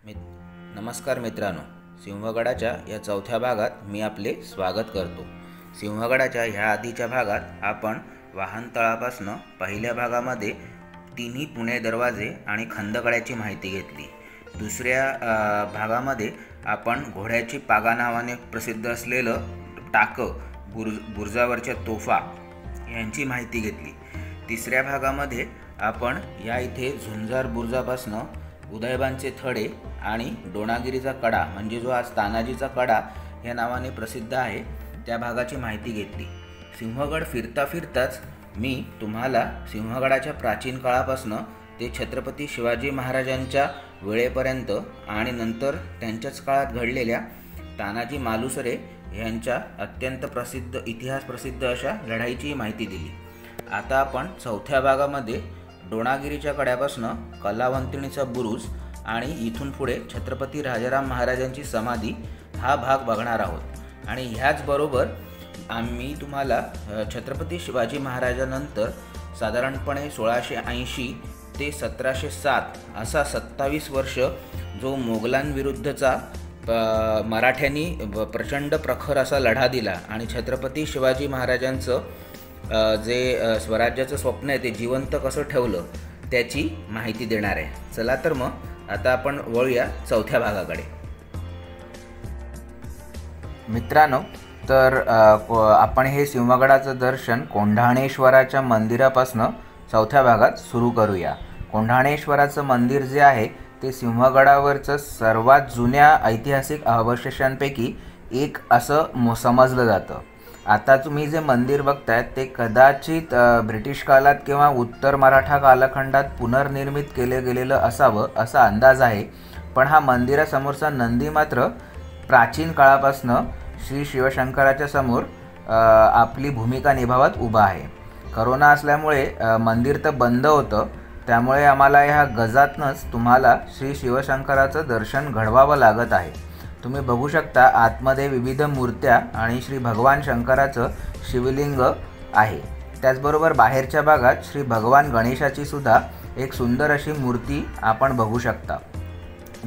मित नमस्कार मित्रांनो, सिंहगडाच्या या चौथ्या भागात मी आपले स्वागत करतो। सिंहगडाच्या ह्या आधीच्या भागात आपण वाहनतळापासून पहिल्या भागामध्ये तिन्ही पुणे दरवाजे आणि खंदकड्याची माहिती घेतली। दुसऱ्या भागामध्ये आपण घोड्याची पागा नावाने प्रसिद्ध असलेलं टाकं, बुरुजावरच्या तोफा यांची माहिती घेतली। तिसऱ्या भागामध्ये आपण या इथे झुंजार बुरुजापासून उदयबानचे थडे आणि डोणागिरीचा कडा म्हणजे जो आज तानाजीचा कडा या नावाने प्रसिद्ध आहे त्या भागाची माहिती घेतली। सिंहगड फिरता फिरताच मी तुम्हाला सिंहगडाच्या प्राचीन काळापासून ते छत्रपती शिवाजी महाराजांच्या वेळेपर्यंत आणि नंतर त्यांच्याच काळात घडलेल्या तानाजी मालुसरे यांच्या अत्यंत इतिहास प्रसिद्ध अशा लढाईची माहिती दिली। आता आपण चौथ्या भागामध्ये डोणागिरीच्या कड्यापासून कलावंतिणीचा बुरुज आणि इथून पुढे छत्रपती राजाराम महाराजांची समाधी हा भाग बघणार आहोत। आणि ह्याचबरोबर आम्ही तुम्हाला छत्रपती शिवाजी महाराजांनंतर साधारणपणे 1680 ते 1707 असा 27 वर्ष जो मोगलांविरुद्धचा मराठ्यांनी प्रचंड प्रखर असा लढा दिला आणि छत्रपती शिवाजी महाराजांचं जे स्वराज्याचं स्वप्न आहे ते जिवंत कसं ठेवलं त्याची माहिती देणार आहे। चला तर मग आता आपण वळूया चौथ्या भागाकडे। मित्रांनो, तर आपण हे सिंहगडाचं दर्शन कोंढाणेश्वराच्या मंदिरापासून चौथ्या भागात सुरू करूया। कोंढाणेश्वराचं मंदिर जे आहे ते सिंहगडावरचं सर्वात जुन्या ऐतिहासिक अवशेषांपैकी एक असं समजलं जातं। आता तुम्ही जे मंदिर बघताय ते कदाचित ब्रिटिश काळात किंवा उत्तर मराठा कालखंडात पुनर्निर्मित केले गेलेलं असावं असा अंदाज आहे, पण हा मंदिरासमोरचा नंदी मात्र प्राचीन काळापासून श्री शिवशंकराच्या समोर आपली भूमिका निभावत उभा आहे। करोना असल्यामुळे मंदिर तर बंद होतं, त्यामुळे आम्हाला ह्या गजातनंच तुम्हाला श्री शिवशंकराचं दर्शन घडवावं लागत आहे। तुम्ही बघू शकता आतमध्ये विविध मूर्त्या आणि श्री भगवान शंकराचं शिवलिंग आहे। त्याचबरोबर बाहेरच्या भागात श्री भगवान गणेशाची सुद्धा एक सुंदर अशी मूर्ती आपण बघू शकता।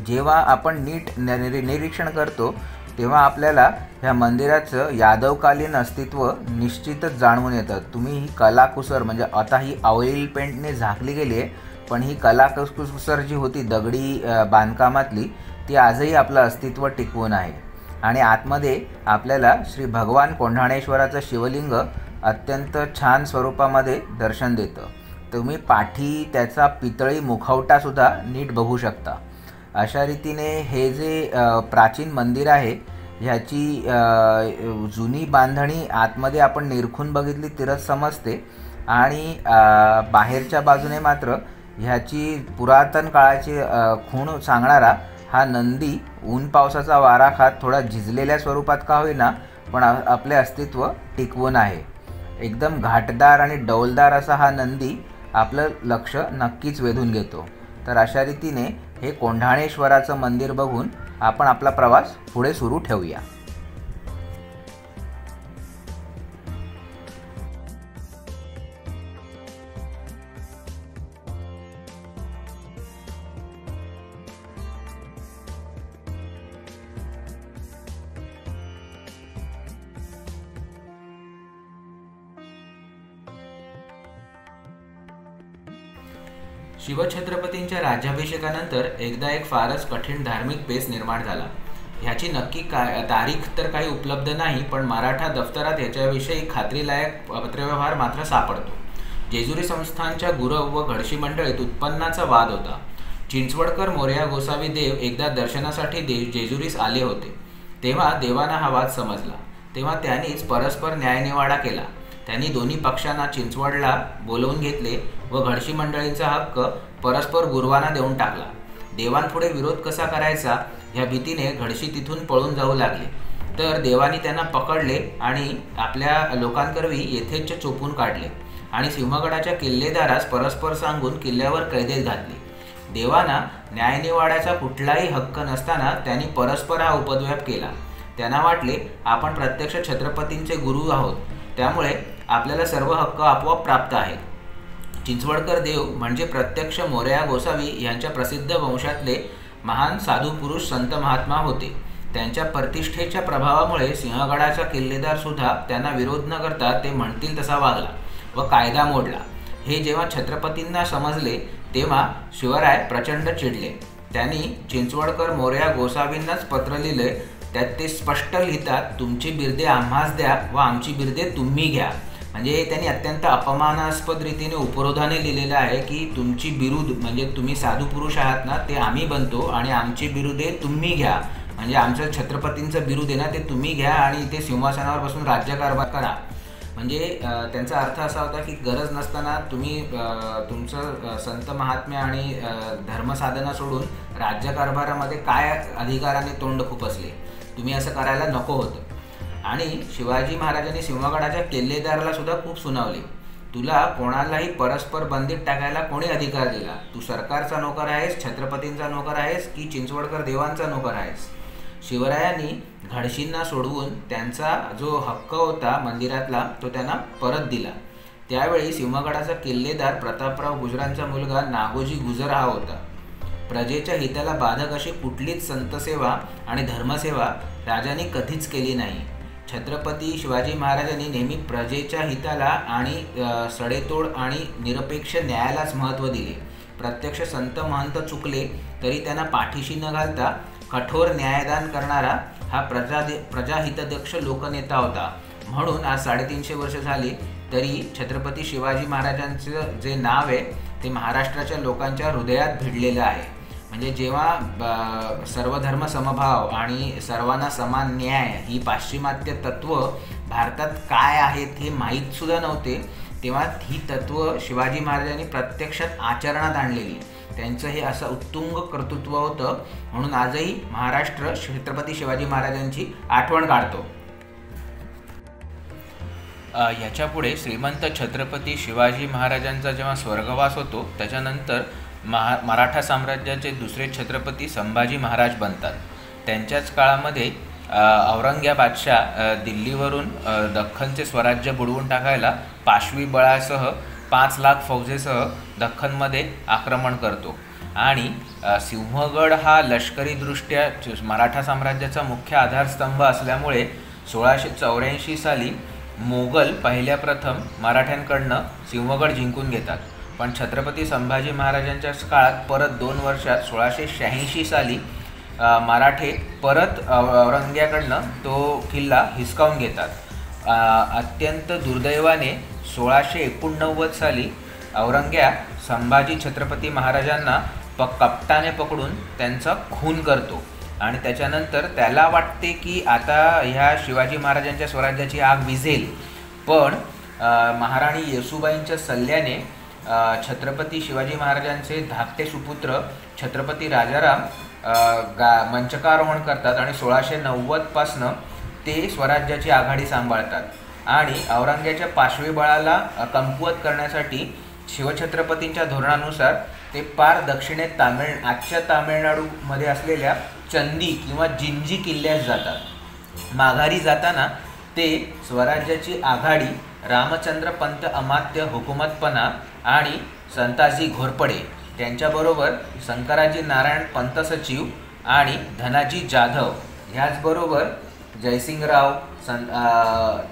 जेव्हा आपण नीट निरीक्षण करतो तेव्हा आपल्याला ह्या मंदिराचं यादवकालीन अस्तित्व निश्चितच जाणवून येतं। तुम्ही ही कलाकुसर म्हणजे आता ही ऑइल पेंटने झाकली गेली आहे, पण ही कलाकुसर जी होती दगडी बांधकामातली ती आजही आपलं अस्तित्व टिकवून आहे। आणि आतमध्ये आपल्याला श्री भगवान कोंढाणेश्वराचं शिवलिंग अत्यंत छान स्वरूपामध्ये दर्शन देतं। तुम्ही पाठी त्याचा पितळी मुखवटासुद्धा नीट बघू शकता। अशा रीतीने हे जे प्राचीन मंदिर आहे ह्याची जुनी बांधणी आतमध्ये आपण निरखून बघितली तरच समजते आणि बाहेरच्या बाजूने मात्र ह्याची पुरातन काळाची खूण सांगणारा हा नंदी ऊन पावसाचा वारा खात थोडा झिजलेल्या स्वरूपात का होईना पण आपले अस्तित्व टिकवून आहे। एकदम घाटदार आणि डौलदार असा हा नंदी आपलं लक्ष नक्कीच वेधून घेतो। तर अशा रीतीने हे कोंढाणेश्वराचं मंदिर बघून आपण आपला प्रवास पुढे सुरू ठेवूया। शिवछत्रपतींच्या राज्याभिषेकानंतर एकदा एक फारच कठीण धार्मिक पेच निर्माण झाला। ह्याची नक्की तारीख तर काही उपलब्ध नाही, पण मराठा दफ्तरात याच्याविषयी खात्रीलायक पत्रव्यवहार मात्र सापडतो। जेजुरी संस्थानच्या गुरव व घडशी मंडळीत उत्पन्नाचा वाद होता। चिंचवडकर मोरया गोसावी देव एकदा दर्शनासाठी जेजुरीस आले होते, तेव्हा देवांना हा वाद समजला। तेव्हा त्यांनीच परस्पर न्यायनिवाडा केला। त्यांनी दोन्ही पक्षांना चिंचवडला बोलवून घेतले व घडशी मंडळींचा हक्क परस्पर गुरवांना देऊन टाकला। देवांपुढे विरोध कसा करायचा ह्या भीतीने घडशी तिथून पळून जाऊ लागले, तर देवांनी त्यांना पकडले आणि आपल्या लोकांकरवी येथेच चोपून काढले आणि सिंहगडाच्या किल्लेदारास परस्पर सांगून किल्ल्यावर कैदेत घातले। देवांना न्यायनिवाड्याचा कुठलाही हक्क नसताना त्यांनी परस्पर हा उपद्व्याप केला। त्यांना वाटले आपण प्रत्यक्ष छत्रपतींचे गुरु आहोत, त्यामुळे आपल्याला सर्व हक्क आपोआप प्राप्त आहेत। चिंचवडकर देव म्हणजे प्रत्यक्ष मोरया गोसावी यांच्या प्रसिद्ध वंशातले महान साधू पुरुष संत महात्मा होते. त्यांच्या प्रतिष्ठेच्या प्रभावामुळे सिंहगडाचा किल्लेदार सुद्धा त्यांना विरोध न करता ते म्हणतील तसा वागला व कायदा मोडला. हे जेव्हा छत्रपतींना समजले तेव्हा शिवराय प्रचंड चिडले. त्यांनी चिंचवडकर मोरया गोसावींनाच पत्र लिहिले. त्यात ते स्पष्ट लिहितात, तुमची बिर्दे आम्हास द्या व आमची बिर्दे तुम्ही घ्या. म्हणजे त्यांनी अत्यंत अपमानास्पद रीतीने उपरोधाने लिहिलेलं आहे की तुमची बिरुद म्हणजे तुम्ही साधू पुरुष आहात ना ते आम्ही बनतो आणि आमची बिरुदे तुम्ही घ्या. म्हणजे आमचं छत्रपतींचं बिरुद आहे ना ते तुम्ही घ्या आणि इथे सिंहासनावर बसून राज्यकारभार करा. म्हणजे त्यांचा अर्थ असा होता की गरज नसताना तुम्ही तुमचं संत महात्म्य आणि धर्मसाधना सोडून राज्यकारभारामध्ये काय अधिकाराने तोंड खुपसले, तुम्ही असं करायला नको होतं. आणि शिवाजी महाराजांनी सिंहगडाच्या किल्लेदाराला सुद्धा खूप सुनावले, तुला कोणालाही परस्पर बंदीत टाकायला कोणी अधिकार दिला? तू सरकारचा नोकर आहेस, छत्रपतींचा नोकर आहेस की चिंचवडकर देवांचा नोकर आहेस? शिवरायांनी घडशींना सोडवून त्यांचा जो हक्क होता मंदिरातला तो त्यांना परत दिला. त्यावेळी सिंहगडाचा किल्लेदार प्रतापराव गुजरांचा मुलगा नागोजी गुजर हा होता. प्रजेच्या हिताला बाधक अशी कुठलीच संतसेवा आणि धर्मसेवा राजांनी कधीच केली नाही. छत्रपती शिवाजी महाराजांनी नेहमी प्रजेच्या हिताला आणि सडेतोड आणि निरपेक्ष न्यायालाच महत्त्व दिले. प्रत्यक्ष संत महंत चुकले तरी त्यांना पाठीशी न घालता कठोर न्यायदान करणारा हा प्रजाहितदक्ष लोकनेता होता. म्हणून आज 350 वर्ष झाली तरी छत्रपती शिवाजी महाराजांचं जे नाव आहे ते महाराष्ट्राच्या लोकांच्या हृदयात भिडलेलं आहे. म्हणजे जेव्हा सर्वधर्म समभाव आणि सर्वांना समान न्याय ही पाश्चिमात्य तत्त्व भारतात काय आहेत हे माहीतसुद्धा नव्हते, तेव्हा ही तत्त्व शिवाजी महाराजांनी प्रत्यक्षात आचरणात आणलेली. त्यांचं हे असं उत्तुंग कर्तृत्व होतं. म्हणून आजही महाराष्ट्र छत्रपती शिवाजी महाराजांची आठवण काढतो. याच्यापुढे श्रीमंत छत्रपती शिवाजी महाराजांचा जेव्हा स्वर्गवास होतो त्याच्यानंतर मराठा साम्राज्याचे दुसरे छत्रपती संभाजी महाराज बनतात. त्यांच्याच काळामध्ये औरंग्या बादशाह दिल्लीवरून दख्खनचे स्वराज्य बुडवून टाकायला पाशवी बळासह 5 लाख फौजेसह दख्खनमध्ये आक्रमण करतो आणि सिंहगड हा लष्करीदृष्ट्या मराठा साम्राज्याचा मुख्य आधारस्तंभ असल्यामुळे 1684 साली मोगल पहिल्या प्रथम मराठ्यांकडनं सिंहगड जिंकून घेतात. पण छत्रपती संभाजी महाराजांच्या काळात परत 2 वर्षात 1686 साली मराठे परत औरंग्याकडनं तो किल्ला हिसकावून घेतात. अत्यंत दुर्दैवाने 1689 साली औरंग्या संभाजी छत्रपती महाराजांना कपटाने पकडून त्यांचा खून करतो आणि त्याच्यानंतर त्याला वाटते की आता ह्या शिवाजी महाराजांच्या स्वराज्याची आग विझेल. पण महाराणी येसूबाईंच्या सल्ल्याने छत्रपती शिवाजी महाराजांचे धाकटे सुपुत्र छत्रपती राजाराम मंचकारोहण करतात आणि 1690 पासनं ते स्वराज्याची आघाडी सांभाळतात आणि औरंग्याच्या पाशवी बळाला कमकुवत करण्यासाठी शिवछत्रपतींच्या धोरणानुसार ते पार दक्षिणेत आजच्या तामिळनाडूमध्ये असलेल्या चंदी किंवा जिंजी किल्ल्यास जातात. माघारी जाताना ते स्वराज्याची आघाडी रामचंद्र पंत अमात्य हुकुमतपणा आणि संताजी घोरपडे त्यांच्याबरोबर शंकराजी नारायण पंत सचिव आणि धनाजी जाधव ह्याचबरोबर जयसिंगराव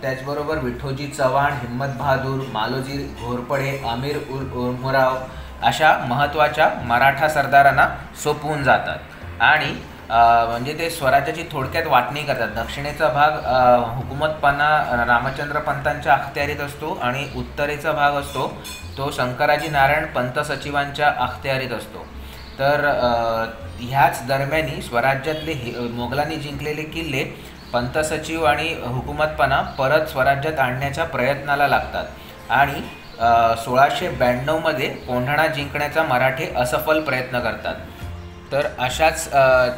त्याचबरोबर विठोजी चव्हाण, हिम्मत बहादूर, मालोजी घोरपडे, अमीर उमराव अशा महत्त्वाच्या मराठा सरदारांना सोपवून जातात आणि म्हणजे ते स्वराज्याची थोडक्यात वाटणी करतात. दक्षिणेचा भाग हुकुमतपणा रामचंद्र पंतांच्या अखत्यारीत असतो आणि उत्तरेचा भाग असतो तो शंकराजी नारायण पंत सचिवांच्या अखत्यारीत असतो. तर ह्याच दरम्यानी स्वराज्यातले मोगलांनी जिंकलेले किल्ले पंत सचिव आणि हुकुमतपणा परत स्वराज्यात आणण्याच्या प्रयत्नाला लागतात आणि 1692 कोंढाणा जिंकण्याचा मराठे असफल प्रयत्न करतात. तर अशाच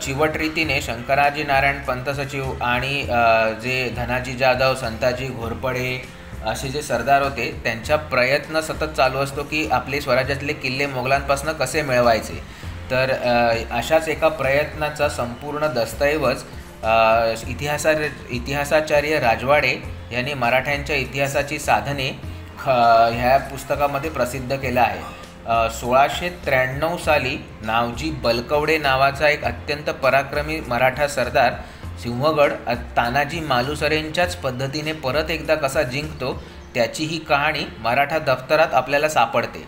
चिवट रीतीने शंकराजी नारायण पंत सचिव आणि जे धनाजी जाधव, संताजी घोरपडे असे जे सरदार होते त्यांचा प्रयत्न सतत चालू असतो की आपले स्वराज्यातले किल्ले मोगलांपासून कसे मिळवायचे. तर अशाच एका प्रयत्नाचा संपूर्ण दस्तऐवज इतिहासाचार्य राजवाडे यांनी मराठ्यांच्या इतिहासाची साधने ह्या पुस्तकामध्ये प्रसिद्ध केलं आहे. 1693 साली नावजी बलकवडे नावाचा एक अत्यंत पराक्रमी मराठा सरदार सिंहगड तानाजी मालुसरेंच्याच पद्धतीने परत एकदा कसा जिंकतो त्याची ही कहाणी मराठा दफ्तरात आपल्याला सापडते।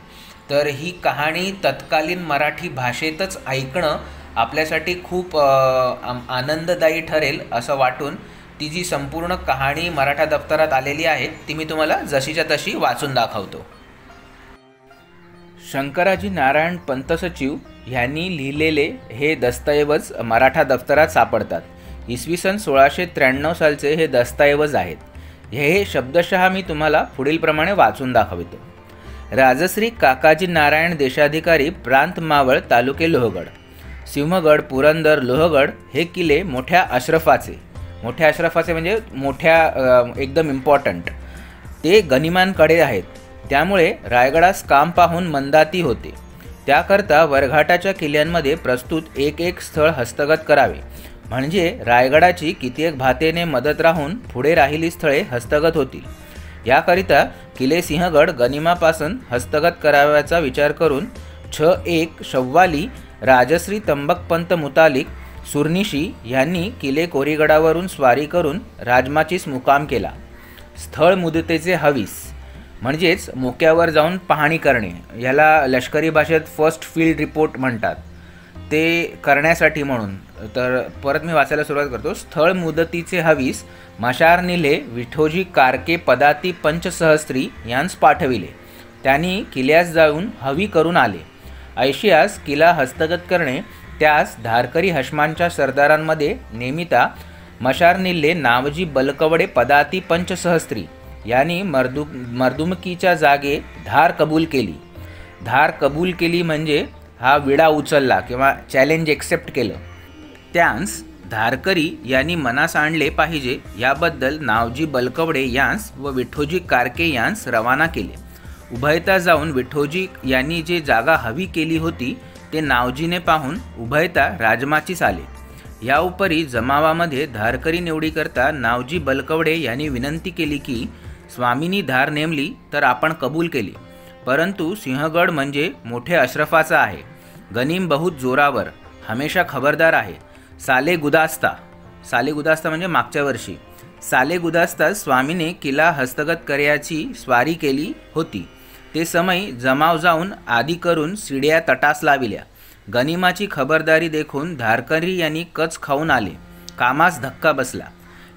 तर ही कहाणी तत्कालीन मराठी भाषेतच ऐकणं आपल्यासाठी खूप आनंददायी ठरेल असं वाटून ती जी संपूर्ण कहाणी मराठा दफ्तरात आलेली आहे ती मी तुम्हाला जशीच्या तशी वाचून दाखवतो। शंकराजी नारायण पंत सचिव यांनी लिहिलेले हे दस्तऐवज मराठा दफ्तरात सापडतात। इसवी सन 1693 सालचे हे दस्तऐवज आहेत। हे शब्दशः मी तुम्हाला पुढील प्रमाणे वाचून दाखवितो। राजश्री काकाजी नारायण देशाधिकारी प्रांत मावळ तालुके लोहगड। सिंहगड पुरंदर लोहगड हे किल्ले मोठ्या अशरफाचे म्हणजे मोठ्या एकदम इम्पॉर्टंट ते गनिमांकडे आहेत। त्यामुळे रायगडास काम पाहून मंदाती होते। त्याकरता वरघाटाच्या किल्ल्यांमध्ये प्रस्तुत एक स्थळ हस्तगत करावे म्हणजे रायगडाची कित्येक भातेने मदत राहून पुढे राहिली स्थळे हस्तगत होतील। याकरिता किल्ले सिंहगड गनिमापासून हस्तगत कराव्याचा विचार करून 1 शव्वाली राजश्री तंबकपंत मुतालिक सुरनिशी यांनी किल्ले कोरीगडावरून स्वारी करून राजमाचीस मुकाम केला। स्थळ मुदतेचे हवीस म्हणजेच मोक्यावर जाऊन पाहणी करणे, याला लष्करी भाषेत फर्स्ट फील्ड रिपोर्ट म्हणतात, ते करण्यासाठी म्हणून। तर परत मी वाचायला सुरुवात करतो। स्थळ मुदतीचे हवीस मशार निले विठोजी कारके पदाती पंचसहस्त्री यांस पाठविले। त्यांनी किल्ल्यास जाऊन हवी करून आले। ऐशियास किल्ला हस्तगत करणे त्यास धारकरी हशमांच्या सरदारांमध्ये नेमिता मशार निल्ले नावजी बलकवडे पदाती पंचसहस्त्री यांनी मर्दुमकीच्या जागे धार कबूल केली। धार कबूल केली म्हणजे हा विडा उचलला किंवा चॅलेंज एक्सेप्ट केलं। त्यांस धारकरी यांनी मनास आणले पाहिजे याबद्दल नावजी बलकवडे यांस व विठोजी कारके यांस रवाना केले। उभयता जाऊन विठोजी यांनी जे जागा हवी केली होती ते नावजीने पाहून उभयता राजमाचीस आले। या उपरी जमावामध्ये धारकरी निवडीकरता नावजी बलकवडे यांनी विनंती केली की स्वामींनी धार नेमली तर आपण कबूल केली, परंतु सिंहगड म्हणजे मोठे अशरफाचा आहे, गनीम बहुत जोरावर, हमेशा खबरदार आहे। साले गुदास्ता म्हणजे मागच्या वर्षी साले गुदास्ता स्वामीने किल्ला हस्तगत करायची स्वारी केली होती। ते समय जमाव जाऊन आदी करून सिड्या तटास लाविल्या। गनिमाची खबरदारी देखून धारकरी यांनी कच खाऊन आले, कामास धक्का बसला।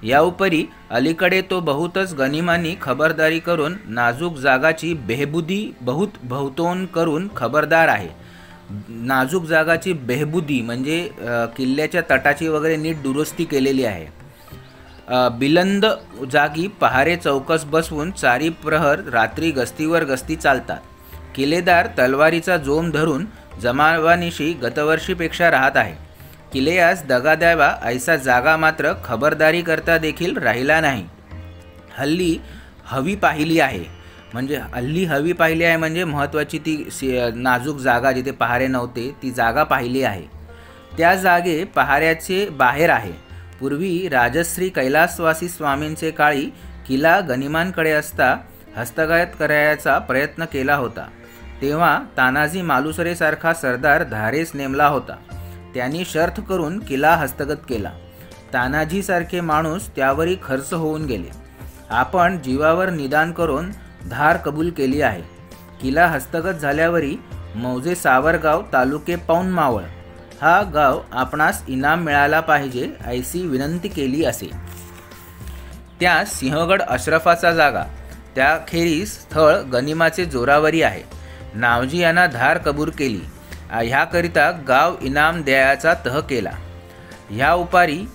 या उपरी अलीकडे तो बहुतच गनिमांनी खबरदारी करून नाजूक जागाची बेहबुदी बहुतोन करून खबरदार आहे। नाजूक जागाची बेहबुदी म्हणजे किल्ल्याच्या तटाची वगैरे नीट दुरुस्ती केलेली आहे। बिलंद जागी पहारे चौकस बसवून चारी प्रहर रात्री गस्तीवर गस्ती चालतात। किल्लेदार तलवारीचा जोम धरून जमावानिशी गतवर्षीपेक्षा राहत आहे। किल्ल्यास दगा द्यावा ऐसा जागा मात्र खबरदारी करता देखील राहिला नाही। हल्ली हवी पाहिली आहे म्हणजे महत्त्वाची ती नाजूक जागा जिथे पहारे नव्हते ती जागा पाहिली आहे। त्या जागे पहाऱ्याचे बाहेर आहे। पूर्वी राजश्री कैलासवासी स्वामींचे काळी किल्ला गनिमांकडे असता हस्तगत करायचा प्रयत्न केला होता। तेव्हा तानाजी मालुसरेसारखा सरदार धारेस नेमला होता। त्यांनी शर्त करून किल्ला हस्तगत केला। तानाजीसारखे माणूस त्यावरी खर्च होऊन गेले। आपण जीवावर निदान करून धार कबूल केली आहे। किल्ला हस्तगत झाल्यावरी मौजे सावरगाव तालुके पौन मावळ हा गाव आपणास इनाम मिळाला पाहिजे ऐसी विनंती केली असे। त्या सिंहगड अशरफाचा जागा त्याखेरीज स्थळ गनिमाचे जोरावरी आहे। नावजी यांना धार कबूल केली। ह्याकरिता गाव इनाम द्यायचा तह केला। ह्या उपारी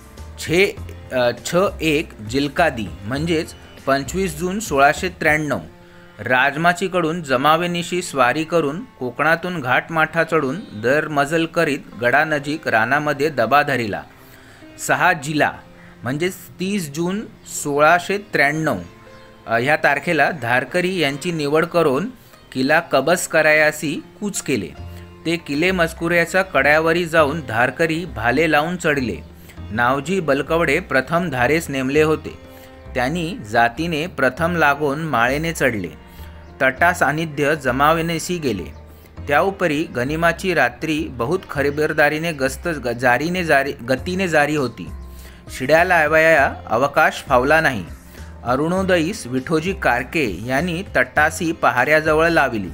1 जिल्कादी म्हणजेच 25 जून 1693 राजमाचीकडून जमावेनिशी स्वारी करून कोकणातून घाटमाठा चढून दर मजल करीत गडानजीक रानामध्ये दबा धरिला। 6 जिला म्हणजेच 30 जून 1693 ह्या तारखेला धारकरी यांची निवड करून किल्ला कबस करायासी कूच केले। ते किल्ले मजकुऱ्याच्या कड्यावरी जाऊन धारकरी भाले लावून चढले। नावजी बलकवडे प्रथम धारेस नेमले होते। त्यांनी जातीने प्रथम लागून माळेने चढले। तटा सानिध्य जमावेनेसी गेले। त्याउपरी गनिमाची रात्री बहुत खबरदारीने गतीने जारी होती. शिड्या लावाया अवकाश फावला नाही. अरुणोदयीस विठोजी कारके यांनी तटासी पहाऱ्याजवळ लाविली.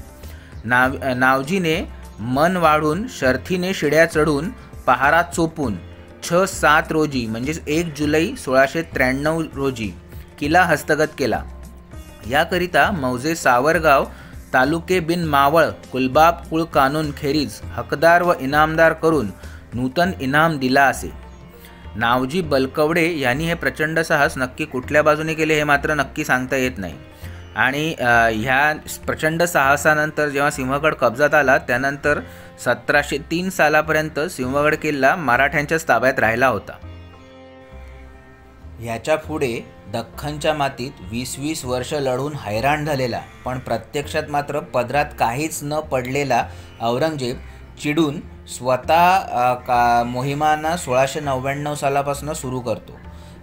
नावजीने मन वाढून शर्थीने शिड्या चढून पहारा चोपून 6-7 रोजी म्हणजे 1 जुलै 1693 रोजी किल्ला हस्तगत केला. याकरिता मौजे सावरगाव तालुके बिन मावळ कुलबाब कुळ कानून खेरीज हकदार व इनामदार करून नूतन इनाम दिला असे. नावजी बलकवडे यांनी हे प्रचंड साहस नक्की कुठल्या बाजूने केले हे मात्र नक्की सांगता येत नाही. आणि ह्या प्रचंड साहसानंतर जेव्हा सिंहगड कब्जात आला त्यानंतर 1703 सालापर्यंत सिंहगड किल्ला मराठ्यांच्याच ताब्यात राहिला होता. ह्याच्या पुढे दख्खनच्या मातीत 20-20 वर्ष लढून हैराण झालेला पण प्रत्यक्षात मात्र पदरात काहीच न पडलेला औरंगजेब चिडून स्वतः मोहिमांना 1699 सालापासून सुरू करतो.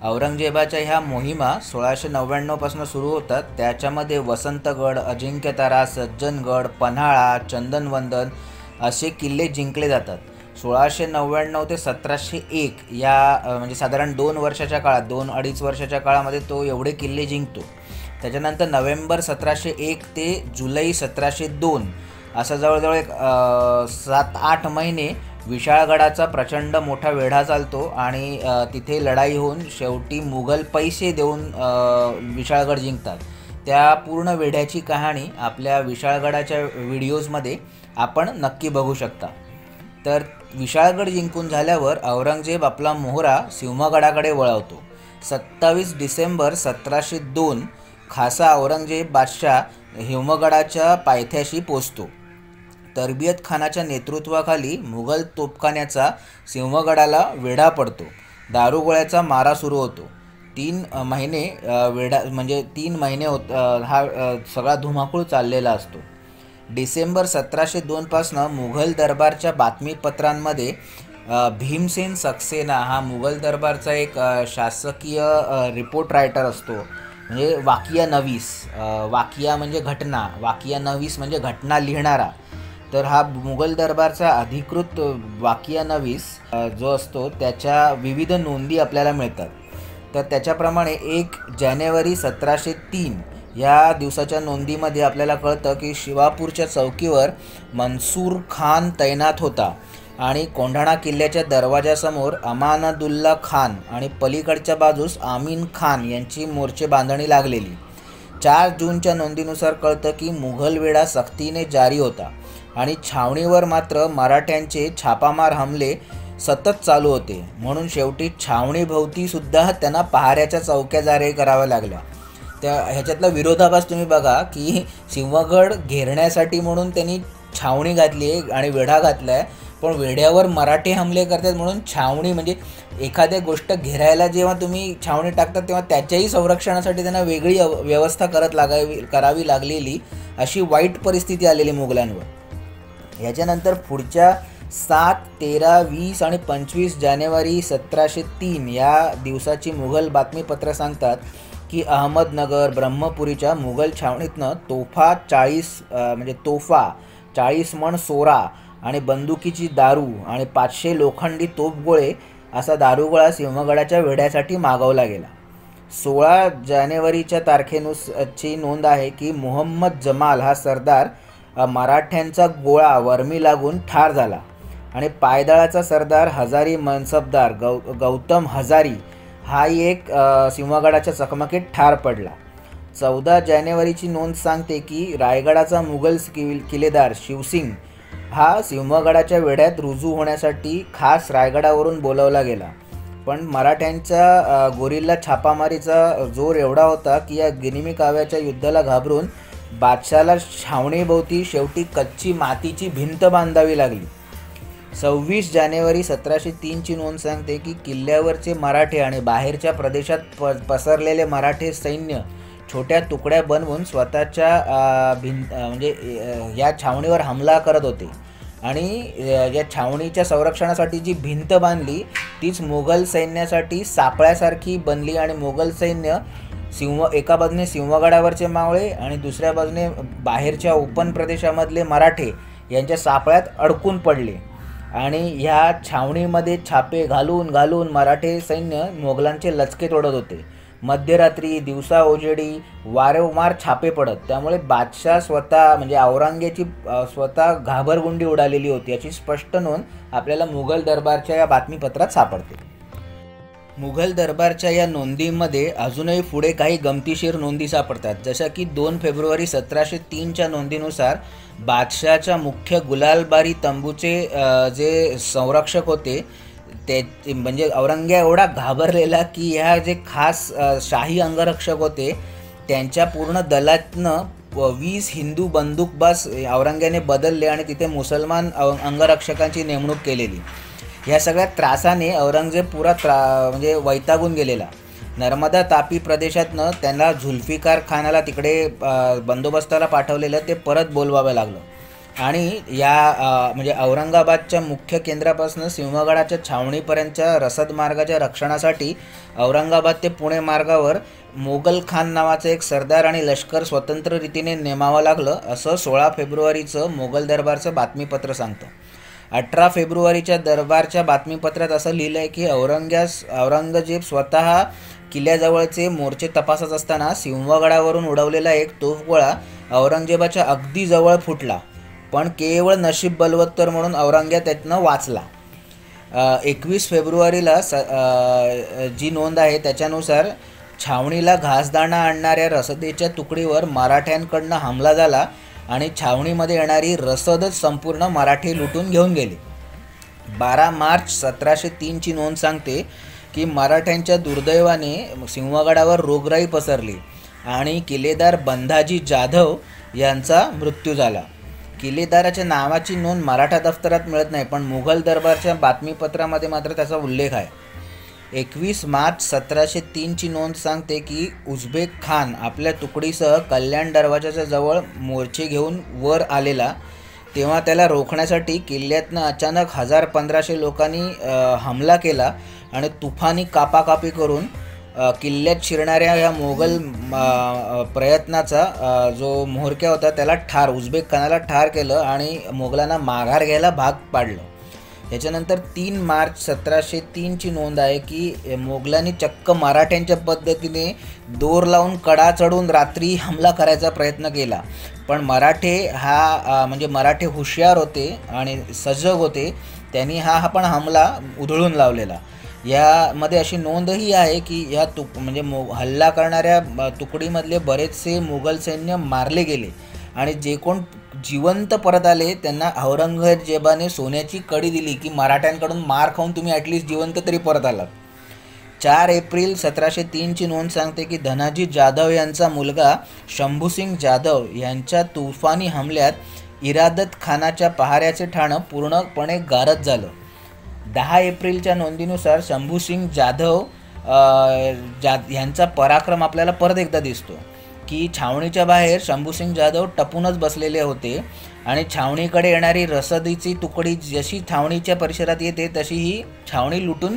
औरंगजेबाच्या ह्या मोहिमा 1699 पासून सुरू होतात. त्याच्यामध्ये वसंतगड, अजिंक्यतारा, सज्जनगड, पन्हाळा, चंदनवंदन असे किल्ले जिंकले जातात. 1699 ते 1701 या म्हणजे साधारण 2 वर्षाच्या काळात 2-2.5 वर्षाच्या काळामध्ये तो एवढे किल्ले जिंकतो. त्याच्यानंतर नोव्हेंबर 1701 ते जुलै 1702 असा जवळजवळ एक 7-8 महिने विशाळगडाचा प्रचंड मोठा वेढा चालतो आणि तिथे लढाई होऊन शेवटी मुघल पैसे देऊन विशाळगड जिंकतात. त्या पूर्ण वेढ्याची कहाणी आपल्या विशाळगडाच्या व्हिडिओजमध्ये आपण नक्की बघू शकता. तर विशाळगड जिंकून झाल्यावर औरंगजेब आपला मोहरा सिंहगडाकडे वळवतो. 27 डिसेंबर 1702 खासा औरंगजेब बादशाह हिमगडाच्या पायथ्याशी पोचतो. तरबियत खानाच्या नेतृत्वाखाली मुघल तोफखान्याचा सिंहगडाला वेढा पडतो. दारुगोळ्याचा मारा सुरू होतो. 3 महिने वेढा म्हणजे 3 महिने हा सगळा धुमाकूळ चाललेला असतो. डिसेंबर 1702 पासून मुघल दरबारच्या बातमीपत्रांमध्ये भीमसेन सक्सेना हा मुघल दरबारचा एक शासकीय रिपोर्ट रायटर असतो. म्हणजे वाकिया नवीस, वाकिया म्हणजे घटना, वाकिया नवीस म्हणजे घटना लिहिणारा. तर हा मुघल दरबारचा अधिकृत वाकिया नवीस जो असतो त्याच्या विविध नोंदी आपल्याला मिळतात. तर त्याच्याप्रमाणे 1 जानेवारी 1703 या दिवसाच्या नोंदीमध्ये आपल्याला कळतं की शिवापूरच्या चौकीवर मनसूर खान तैनात होता आणि कोंढाणा किल्ल्याच्या दरवाजासमोर अमानदुल्ला खान आणि पलीकडच्या बाजूस आमीन खान यांची मोर्चे बांधणी लागलेली. 4 जूनच्या नोंदीनुसार कळतं की मुघल वेढा सक्तीने जारी होता आणि छावणीवर मात्र मराठ्यांचे छापामार हमले सतत चालू होते. म्हणून शेवटी छावणीभोवतीसुद्धा त्यांना पहाऱ्याच्या चौक्या जारी कराव्या लागल्या. ह्याच्यातला विरोधाभास तुम्ही बघा की सिंहगड घेरण्यासाठी म्हणून त्यांनी छावणी घातली आहे आणि वेढा घातला आहे, पण वेढ्यावर मराठी हमले करतात म्हणून छावणी म्हणजे एखाद्या गोष्ट घेरायला जेव्हा तुम्ही छावणी टाकतात तेव्हा त्याच्याही संरक्षणासाठी त्यांना वेगळी व्यवस्था करावी लागलेली अशी वाईट परिस्थिती आलेली मुघलांवर. ह्याच्यानंतर पुढच्या 7, 13, 20 आणि 25 जानेवारी 1703 या दिवसाची मुघल बातमीपत्र सांगतात की अहमदनगर ब्रह्मपुरीच्या मुघल छावणीतनं तोफा 40 मण सोरा आणि बंदुकीची दारू आणि 500 लोखंडी तोफगोळे असा दारुगोळा सिंहगडाच्या वेढ्यासाठी मागवला गेला. 16 जानेवारीच्या तारखेनुसारची नोंद आहे की मोहम्मद जमाल हा सरदार मराठ्यांचा गोळा वर्मी लागून ठार झाला आणि पायदळाचा सरदार हजारी मनसबदार गौतम हजारी हाही एक सिंहगडाच्या चकमकीत ठार पडला. 14 जानेवारीची नोंद सांगते की रायगडाचा मुघल किल्लेदार शिवसिंग हा सिंहगडाच्या वेढ्यात रुजू होण्यासाठी खास रायगडावरून बोलावला गेला. पण मराठ्यांच्या गोरिल्ला छापामारीचा जोर एवढा होता की या गिनिमी काव्याच्या युद्धाला घाबरून बादशाला छावणीभोवती शेवटी कच्ची मातीची भिंत बांधावी लागली. 26 जानेवारी 1703 ची नोंद सांगते की किल्ल्यावरचे मराठे आणि बाहेरच्या प्रदेशात पसरलेले मराठे सैन्य छोट्या तुकड्या बनवून स्वतःच्या म्हणजे या छावणीवर हमला करत होते आणि या छावणीच्या संरक्षणासाठी जी भिंत बांधली तीच मुघल सैन्यासाठी सापळ्यासारखी बनली आणि मुघल सैन्य एका बाजूने सिंहगडावरचे मावळे आणि दुसऱ्या बाजूने बाहेरच्या ओपन प्रदेशामधले मराठे यांच्या सापळ्यात अडकून पडले आणि ह्या छावणीमध्ये छापे घालून घालून मराठे सैन्य मोगलांचे लचके तोडत होते. मध्यरात्री दिवसा उजेडी वारंवार छापे पडत, त्यामुळे बादशाह स्वतः म्हणजे औरंगजेबाची स्वतः घाबरगुंडी उडालेली होती याची स्पष्ट नोंद आपल्याला मुघल दरबारच्या या बातमीपत्रात सापडते. मुघल दरबारच्या या नोंदीमध्ये अजूनही पुढे काही गमतीशीर नोंदी सापडतात, जशा की 2 फेब्रुवारी 1703च्या नोंदीनुसार बादशाहच्या मुख्य गुलालबारी तंबूचे जे संरक्षक होते ते म्हणजे औरंगजेब एवढा घाबरलेला की ह्या जे खास शाही अंगरक्षक होते त्यांच्या पूर्ण दलातनं 20 हिंदू बंदूकबाज औरंगजेबाने बदलले आणि तिथे मुसलमान अंगरक्षकांची नेमणूक केलेली. ह्या सगळ्या त्रासाने औरंगजेब पुरा म्हणजे वैतागून गेलेला. नर्मदा तापी प्रदेशातनं त्यांना झुल्फिकार खानाला तिकडे बंदोबस्ताला पाठवलेलं ते परत बोलवावं लागलं आणि या म्हणजे औरंगाबादच्या मुख्य केंद्रापासून सिंहगडाच्या छावणीपर्यंतच्या रसद मार्गाच्या रक्षणासाठी औरंगाबाद ते पुणे मार्गावर मोगल खान नावाचा एक सरदार आणि लष्कर स्वतंत्र रीतीने नेमावं लागलं, असं 16 फेब्रुवारीचं मोगल दरबारचं बातमीपत्र सांगतं. 18 फेब्रुवारीच्या दरबारच्या बातमीपत्रात असं लिहिलं आहे की औरंगजेब स्वतः किल्ल्याजवळचे मोर्चे तपासत असताना सिंहगडावरून उडवलेला एक तोफगोळा औरंगजेबाच्या अगदी जवळ फुटला, पण केवळ नशीब बलवत्तर म्हणून औरंगजेब त्यातनं वाचला. 21 फेब्रुवारीला जी नोंद आहे त्याच्यानुसार छावणीला घासदाणा आणणाऱ्या रसदेच्या तुकडीवर मराठ्यांकडनं हमला झाला आणि छावणीमध्ये येणारी रसदच संपूर्ण मराठी लुटून घेऊन गेले. 12 मार्च 1703ची नोंद सांगते की मराठ्यांच्या दुर्दैवाने सिंहगडावर रोगराई पसरली आणि किल्लेदार बंधाजी जाधव यांचा मृत्यू झाला. किल्लेदाराच्या नावाची नोंद मराठा दफ्तरात मिळत नाही, पण मुघल दरबारच्या बातमीपत्रामध्ये मात्र त्याचा उल्लेख आहे. 21 मार्च 1703ची नोंद सांगते की उझबेक खान आपल्या तुकडीसह कल्याण दरवाजाच्या जवळ मोर्चे घेऊन वर आलेला, तेव्हा त्याला रोखण्यासाठी किल्ल्यातनं अचानक 1000-1500 लोकांनी हमला केला आणि तुफानी कापाकापी करून किल्ल्यात शिरणाऱ्या ह्या मोगल प्रयत्नाचा जो म्होरक्या होता त्याला उझबेक खानाला ठार केलं आणि मोगलांना माघार घ्यायला भाग पाडलं. याच्यानंतर 3 मार्च 1703ची नोंद आहे की मोगलांनी चक्क मराठ्यांच्या पद्धतीने दोर लावून कडा चढून रात्री हमला करायचा प्रयत्न केला, पण मराठे हुशार होते आणि सजग होते, त्यांनी हा पण हमला उधळून लावलेला. यामध्ये अशी नोंदही आहे की या हल्ला करणाऱ्या तुकडीमधले बरेचसे मुघल सैन्य मारले गेले आणि जे कोण जिवंत परत आले त्यांना औरंगजेबाने सोन्याची कडी दिली की मराठ्यांकडून मार खाऊन तुम्ही ॲटलिस्ट जिवंत तरी परत आलात. 4 एप्रिल 1703ची नोंद सांगते की धनाजी जाधव यांचा मुलगा शंभूसिंग जाधव यांच्या तुफानी हमल्यात इरादत खानाच्या पहाऱ्याचे ठाणं पूर्णपणे गारद झालं. 10 एप्रिलच्या नोंदीनुसार शंभूसिंग जाधव यांचा पराक्रम आपल्याला परत एकदा दिसतो की छावणीच्या बाहेर शंभूसिंग जाधव टपूनच बसलेले होते आणि छावणीकडे येणारी रसदीची तुकडी जशी छावणीच्या परिसरात येते तशी ही छावणी लुटून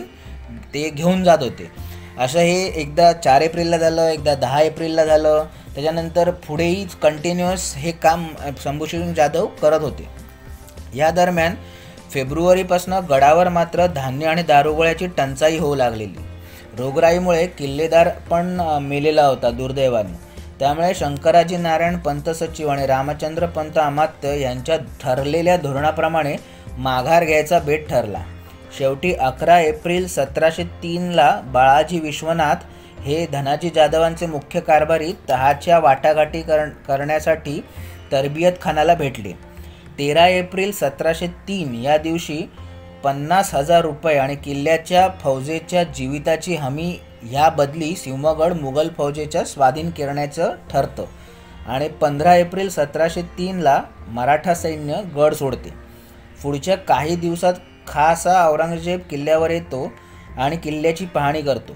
ते घेऊन जात होते. असं हे एकदा 4 एप्रिलला झालं, एकदा 10 एप्रिलला झालं, त्याच्यानंतर पुढेही कंटिन्युअस हे काम शंभूसिंग जाधव करत होते. या दरम्यान फेब्रुवारीपासून गडावर मात्र धान्य आणि दारुगोळ्याची टंचाई होऊ लागलेली. रोगराईमुळे किल्लेदार पण मेलेला होता दुर्दैवाने. त्यामुळे शंकराजी नारायण पंत सचिव आणि रामचंद्र पंत अमात्य यांच्या ठरलेल्या धोरणाप्रमाणे माघार घ्यायचा बेत ठरला. शेवटी 11 एप्रिल 1703ला बाळाजी विश्वनाथ हे धनाजी जाधवांचे मुख्य कारभारी तहाच्या वाटाघाटी करण्यासाठी तरबियत खानाला भेटले. 13 एप्रिल 1703 या दिवशी 50,000 रुपये आणि किल्ल्याच्या फौजेच्या जीविताची हमी ह्या बदली सिंहगड मुघल फौजेच्या स्वाधीन करण्याचं ठरतं आणि 15 एप्रिल 1703ला मराठा सैन्य गड सोडते. पुढच्या काही दिवसात खासा औरंगजेब किल्ल्यावर येतो आणि किल्ल्याची पाहणी करतो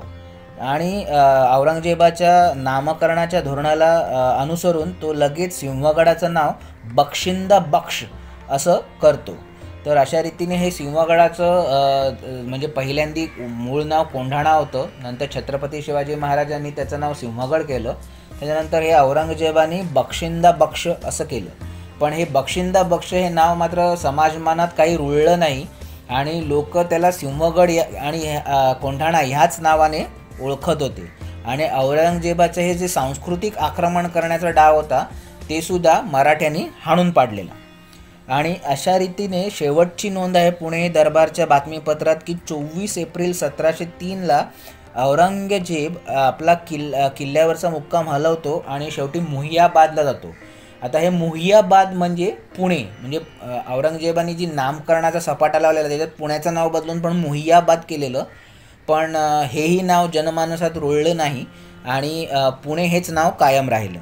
आणि औरंगजेबाच्या नामकरणाच्या धोरणाला अनुसरून तो लगेच सिंहगडाचं नाव बक्षिंदा बक्ष असं करतो. तर अशा रीतीने हे सिंहगडाचं म्हणजे पहिल्यांदी मूळ नाव कोंढाणा होतं, नंतर छत्रपती शिवाजी महाराजांनी त्याचं नाव सिंहगड केलं, त्याच्यानंतर हे औरंगजेबाने बक्षिंदा बक्ष असं केलं पण हे बक्षिंदा बक्ष हे नाव मात्र समाजमानात काही रुळलं नाही आणि लोक त्याला सिंहगड आणि कोंढाणा ह्याच नावाने ओळखत होते. आणि औरंगजेबाचं हे जे सांस्कृतिक आक्रमण करण्याचा डाव होता ते सुद्धा मराठ्यांनी हाणून पाडलेला. आणि अशा रीतीने शेवटची नोंद आहे पुणे दरबारच्या बातमीपत्रात की 24 एप्रिल 1703ला औरंगजेब आपला किल्ल्यावरचा मुक्काम हलवतो आणि शेवटी मुहियाबादला जातो. आता हे मुहियाबाद म्हणजे पुणे, म्हणजे औरंगजेबाने जी नामकरणाचा सपाटा लावलेला त्याच्यात पुण्याचं नाव बदलून पण मुहियाबाद केलेलं, पण हेही नाव जनमानसात रुळलं नाही आणि पुणे हेच नाव कायम राहिलं.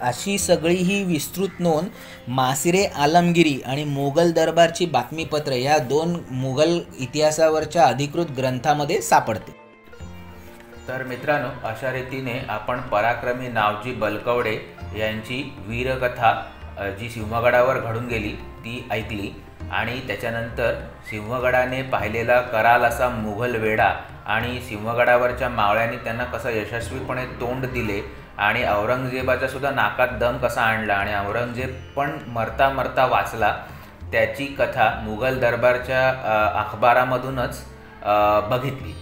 अशी सगळी ही विस्तृत नोंद मासिरे आलमगिरी आणि मोगल दरबारची बातमीपत्र या 2 मुघल इतिहासावरच्या अधिकृत ग्रंथामध्ये सापडते. तर मित्रांनो, अशा रीतीने आपण पराक्रमी नावजी बलकवडे यांची वीरकथा जी सिंहगडावर घडून गेली ती ऐकली आणि त्याच्यानंतर सिंहगडाने पाहिलेला कराल असा मुघल वेढा आणि सिंहगडावरच्या मावळ्यांनी त्यांना कसं यशस्वीपणे तोंड दिले आणि औरंगजेबाचा सुद्धा नाकात दम कसा आणला आणि औरंगजेब पण मरता मरता वाचला, त्याची कथा मुघल दरबारच्या अखबारामधूनच बघितली.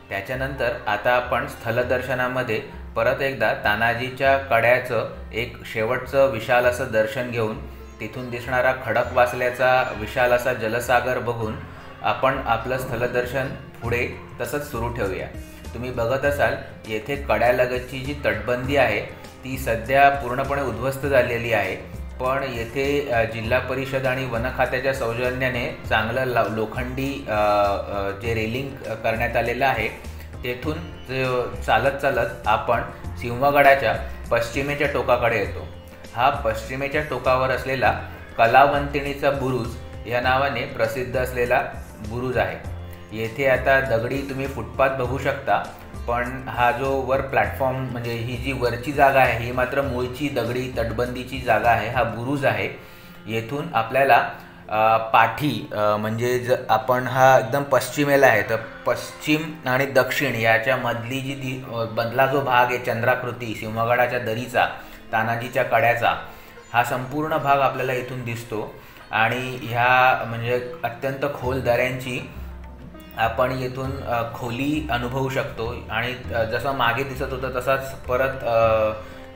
त्याच्यानंतर आता आपण स्थलदर्शनामध्ये परत एकदा तानाजीच्या कड्याचं एक शेवटचं विशाल असं दर्शन घेऊन तिथून दिसणारा खडकवासल्याचा विशाल असा जलसागर बघून आपण आपलं स्थलदर्शन पुढे तसंच सुरू ठेवूया. तुम्ही बघत असाल येथे कड्यालगतची जी तटबंदी आहे ती सध्या पूर्णपणे उद्ध्वस्त झालेली आहे, पण येथे जिल्हा परिषद आणि वन खात्याच्या सौजन्याने चांगलं लोखंडी जे रेलिंग करण्यात आलेलं आहे तेथून चालत चालत आपण सिंहगडाच्या पश्चिमेच्या टोकाकडे येतो. हा पश्चिमेच्या टोकावर असलेला कलावंतिणीचा बुरुज या नावाने प्रसिद्ध असलेला बुरुज आहे. येथे आता दगडी तुम्ही फुटपाथ बघू शकता, पण हा जो वर प्लॅटफॉर्म म्हणजे ही जी वरची जागा आहे ही मात्र मूळची दगडी तटबंदीची जागा आहे. हा बुरुज आहे. येथून आपल्याला पाठी म्हणजे आपण हा एकदम पश्चिमेला आहे तर पश्चिम आणि दक्षिण याच्या मधली जी मधला जो भाग आहे चंद्राकृती सिंहगडाच्या दरीचा तानाजीच्या कड्याचा हा संपूर्ण भाग आपल्याला इथून दिसतो आणि ह्या म्हणजे अत्यंत खोल दऱ्यांची आपण येथून खोली अनुभवू शकतो आणि जसं मागे दिसत होतं तसाच परत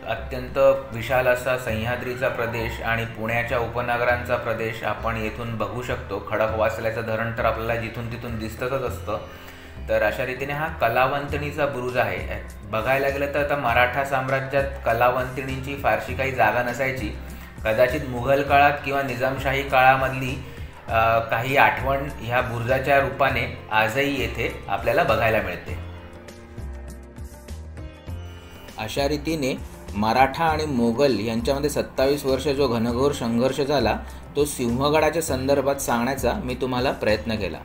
अत्यंत विशाल असा सह्याद्रीचा प्रदेश आणि पुण्याच्या उपनगरांचा प्रदेश आपण येथून बघू शकतो. खडकवासल्याचं धरण तर आपल्याला जिथून तिथून दिसतच असतं. तर अशा रीतीने हा कलावंतिणीचा बुरुज आहे. बघायला गेलं तर आता मराठा साम्राज्यात कलावंतिणींची फारशी काही जागा नसायची. कदाचित मुघल काळात किंवा निजामशाही काळामधली काही आठवण ह्या बुरुजाच्या रूपाने आजही येथे आपल्याला बघायला मिळते. अशा रीतीने मराठा आणि मोगल यांच्यामध्ये 27 वर्ष जो घनघोर संघर्ष झाला तो सिंहगडाच्या संदर्भात सांगण्याचा मी तुम्हाला प्रयत्न केला.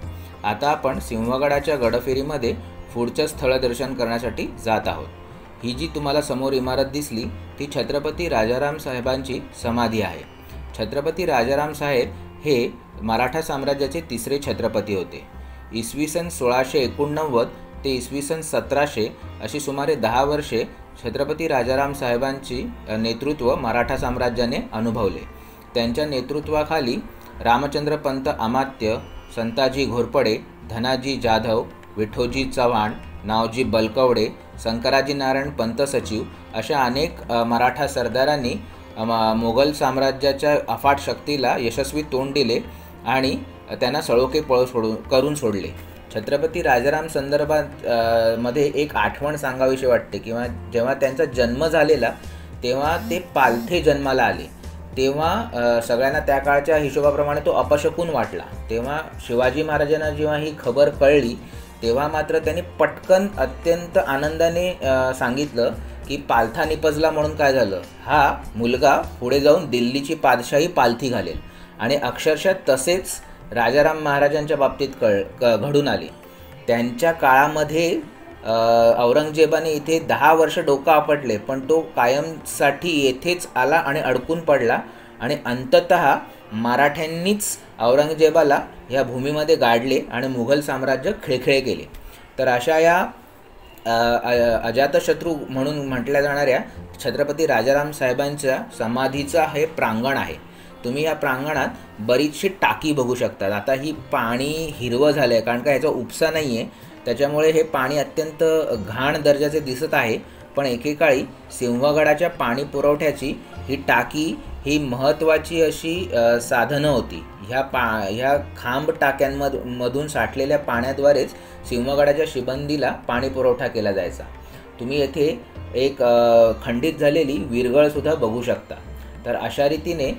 आता आपण सिंहगडाच्या गडफेरीमध्ये पुढचं स्थळदर्शन करण्यासाठी जात आहोत. ही जी तुम्हाला समोर इमारत दिसली ती छत्रपती राजाराम साहेबांची समाधी आहे. छत्रपती राजाराम साहेब हे मराठा साम्राज्याचे 3रे छत्रपती होते. इसवी सन 1689 ते इसवी सन 1700 अशी सुमारे 10 वर्षे छत्रपती राजाराम साहेबांची नेतृत्व मराठा साम्राज्याने अनुभवले. त्यांच्या नेतृत्वाखाली रामचंद्र पंत अमात्य, संताजी घोरपडे, धनाजी जाधव, विठोजी चव्हाण, नावजी बलकवडे, शंकराजी नारायण पंत सचिव अशा अनेक मराठा सरदारांनी मोगल साम्राज्याच्या अफाट शक्तीला यशस्वी तोंड दिले आणि त्यांना सळोके करून सोडले. छत्रपती राजाराम संदर्भात मध्ये एक आठवण सांगावीशी वाटते किंवा जेव्हा त्यांचा जन्म झालेला तेव्हा ते पालथे जन्माला आले तेव्हा सगळ्यांना त्या काळच्या हिशोबाप्रमाणे तो अपशकुन वाटला. तेव्हा शिवाजी महाराजांना जेव्हा ही खबर कळली तेव्हा मात्र त्यांनी पटकन अत्यंत आनंदाने सांगितलं की पालथा निपजला म्हणून काय झालं, हा मुलगा पुढे जाऊन दिल्लीची पादशाही पालथी घालेल. आणि अक्षरशः तसेच राजाराम महाराजांच्या बाबतीत घडून आले. त्यांच्या काळामध्ये औरंगजेबाने इथे 10 वर्ष डोकं आपटले पण तो कायमसाठी येथेच आला आणि अडकून पडला आणि अंततः मराठ्यांनीच औरंगजेबाला या भूमीमध्ये गाडले आणि मुघल साम्राज्य खिळखिळे केले. तर अशा या अजातशत्रू म्हणून म्हटल्या जाणाऱ्या छत्रपती राजाराम साहेबांच्या समाधीचं हे प्रांगण आहे. तुम्ही या प्रांगणात बरीचशी टाकी बघू शकतात. आता ही पाणी हिरवं झालं आहे कारण का ह्याचा उपसा नाही आहे, त्याच्यामुळे हे पाणी अत्यंत घाण दर्जाचे दिसत आहे. पण एकेकाळी सिंहगडाच्या पाणी पुरवठ्याची ही टाकी ही महत्त्वाची अशी साधनं होती. ह्या खांब टाक्यांमधून साठलेल्या पाण्याद्वारेच सिंहगडाच्या शिबंदीला पाणी पुरवठा केला जायचा. तुम्ही येथे एक खंडित झालेली विरगळसुद्धा बघू शकता. तर अशा रीतीने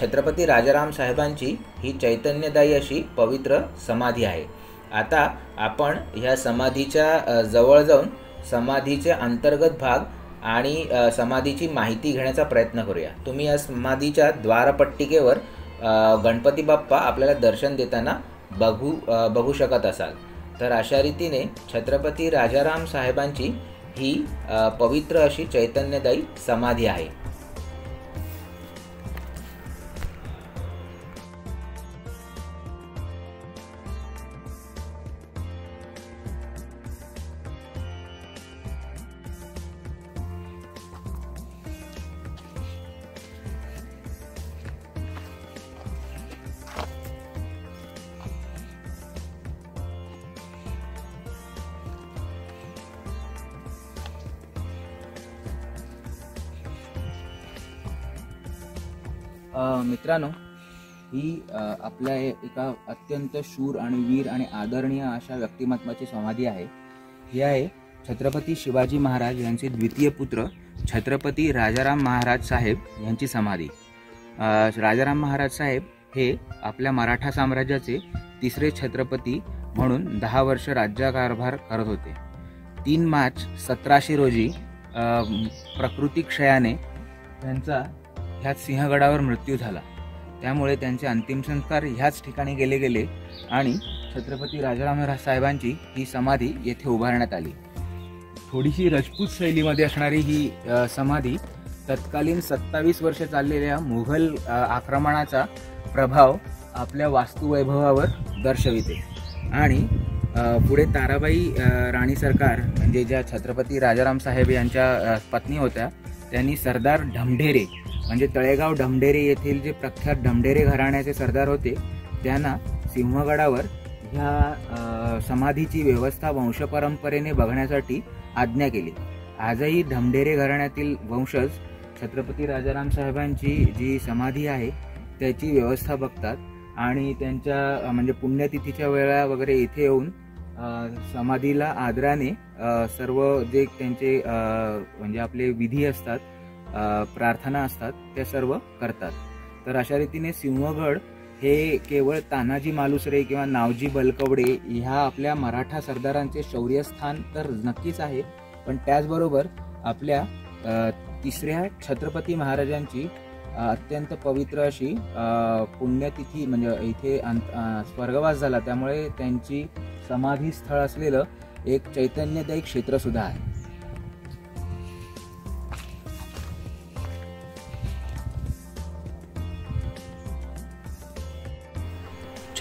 छत्रपती राजाराम साहेबांची ही चैतन्यदायी अशी पवित्र समाधी आहे. आता आपण ह्या समाधीच्या जवळ जाऊन समाधीचे अंतर्गत भाग आणि समाधीची माहिती घेण्याचा प्रयत्न करूया. तुम्ही या समाधीच्या द्वारपट्टिकेवर गणपती बाप्पा आपल्याला दर्शन देताना बघू शकत असाल. तर अशा रीतीने छत्रपती राजाराम साहेबांची ही पवित्र अशी चैतन्यदायी समाधी आहे. मित्रांनो, ही आपल्या एका अत्यंत शूर आणि वीर आणि आदरणीय अशा व्यक्तिमत्वाची समाधी आहे. ही आहे छत्रपती शिवाजी महाराज यांचे द्वितीय पुत्र छत्रपती राजाराम महाराज साहेब यांची समाधी. राजाराम महाराज साहेब हे आपल्या मराठा साम्राज्याचे तिसरे छत्रपती म्हणून 10 वर्ष राज्यकारभार करत होते. 3 मार्च 1700 रोजी प्रकृती क्षयाने त्यांचा ह्याच सिंहगडावर मृत्यू झाला. त्यामुळे त्यांचे अंतिम संस्कार ह्याच ठिकाणी गेले आणि छत्रपती राजाराम साहेबांची ही समाधी येथे उभारण्यात आली. थोडीशी राजपूत शैलीमध्ये असणारी ही समाधी तत्कालीन 27 वर्ष चाललेल्या मुघल आक्रमणाचा प्रभाव आपल्या वास्तुवैभवावर दर्शविते. आणि पुढे ताराबाई राणी सरकार म्हणजे ज्या छत्रपती राजाराम साहेब यांच्या पत्नी होत्या, त्यांनी सरदार ढमढेरे म्हणजे तळेगाव ढमढेरे येथील जे प्रख्यात ढमढेरे घराण्याचे सरदार होते, त्यांना सिंहगडावर ह्या समाधीची व्यवस्था वंशपरंपरेने बघण्यासाठी आज्ञा केली. आजही ढमढेरे घराण्यातील वंशज छत्रपती राजाराम साहेबांची जी समाधी आहे त्याची व्यवस्था बघतात आणि त्यांच्या म्हणजे पुण्यतिथीच्या वेळा वगैरे इथे येऊन समाधीला आदराने सर्व जे त्यांचे म्हणजे आपले विधी असतात, प्रार्थना असतात, ते सर्व करतात. तर अशा रीतीने सिंहगड हे केवळ तानाजी मालुसरे किंवा नावजी बलकवडे ह्या आपल्या मराठा सरदारांचे शौर्यस्थान तर नक्कीच आहे, पण त्याचबरोबर आपल्या तिसऱ्या छत्रपती महाराजांची अत्यंत पवित्र अशी पुण्यतिथी म्हणजे इथे स्वर्गवास झाला, त्यामुळे त्यांची समाधी स्थळ असलेलं एक चैतन्यदायी क्षेत्र सुद्धा आहे.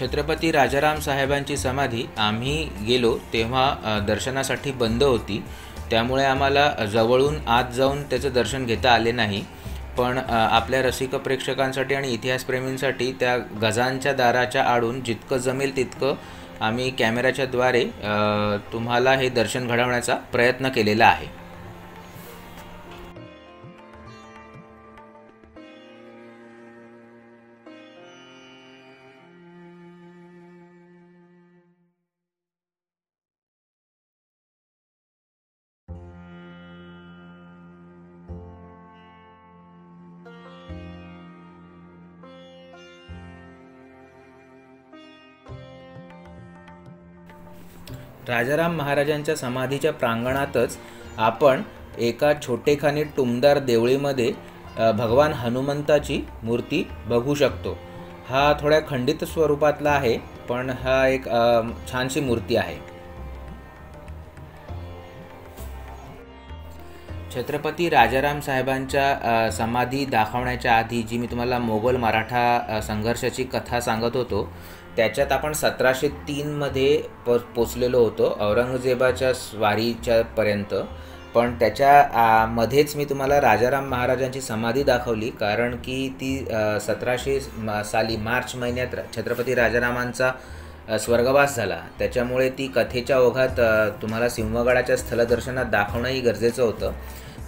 छत्रपती राजाराम साहेबांची समाधी आम्ही गेलो तेव्हा दर्शनासाठी बंद होती, त्यामुळे आम्हाला जवळून आत जाऊन त्याचं दर्शन घेता आले नाही. पण आपल्या रसिक प्रेक्षकांसाठी आणि इतिहासप्रेमींसाठी त्या गजांच्या दाराच्या आडून जितकं जमेल तितकं आम्ही कॅमेऱ्याच्या द्वारे तुम्हाला हे दर्शन घडवण्याचा प्रयत्न केलेला आहे. राजाराम महाराजांच्या समाधीच्या प्रांगणातच आपण एका छोटेखानी टुमदार देवळीमध्ये भगवान हनुमंताची मूर्ती बघू शकतो. हा थोड्या खंडित स्वरूपातला आहे, पण हा एक छानशी मूर्ती आहे. छत्रपती राजाराम साहेबांच्या समाधी दाखवण्याच्या आधी जी मी तुम्हाला मोगल मराठा संघर्षाची कथा सांगत होतो, त्याच्यात आपण 1703 पोचलेलो होतो औरंगजेबाच्या स्वारीच्या पर्यंत. पण त्याच्या मध्येच मी तुम्हाला राजाराम महाराजांची समाधी दाखवली, कारण की ती 1700 साली मार्च महिन्यात छत्रपती राजारामांचा स्वर्गवास झाला. त्याच्यामुळे ती कथेच्या ओघात तुम्हाला सिंहगडाच्या स्थलदर्शनात दाखवणंही गरजेचं होतं.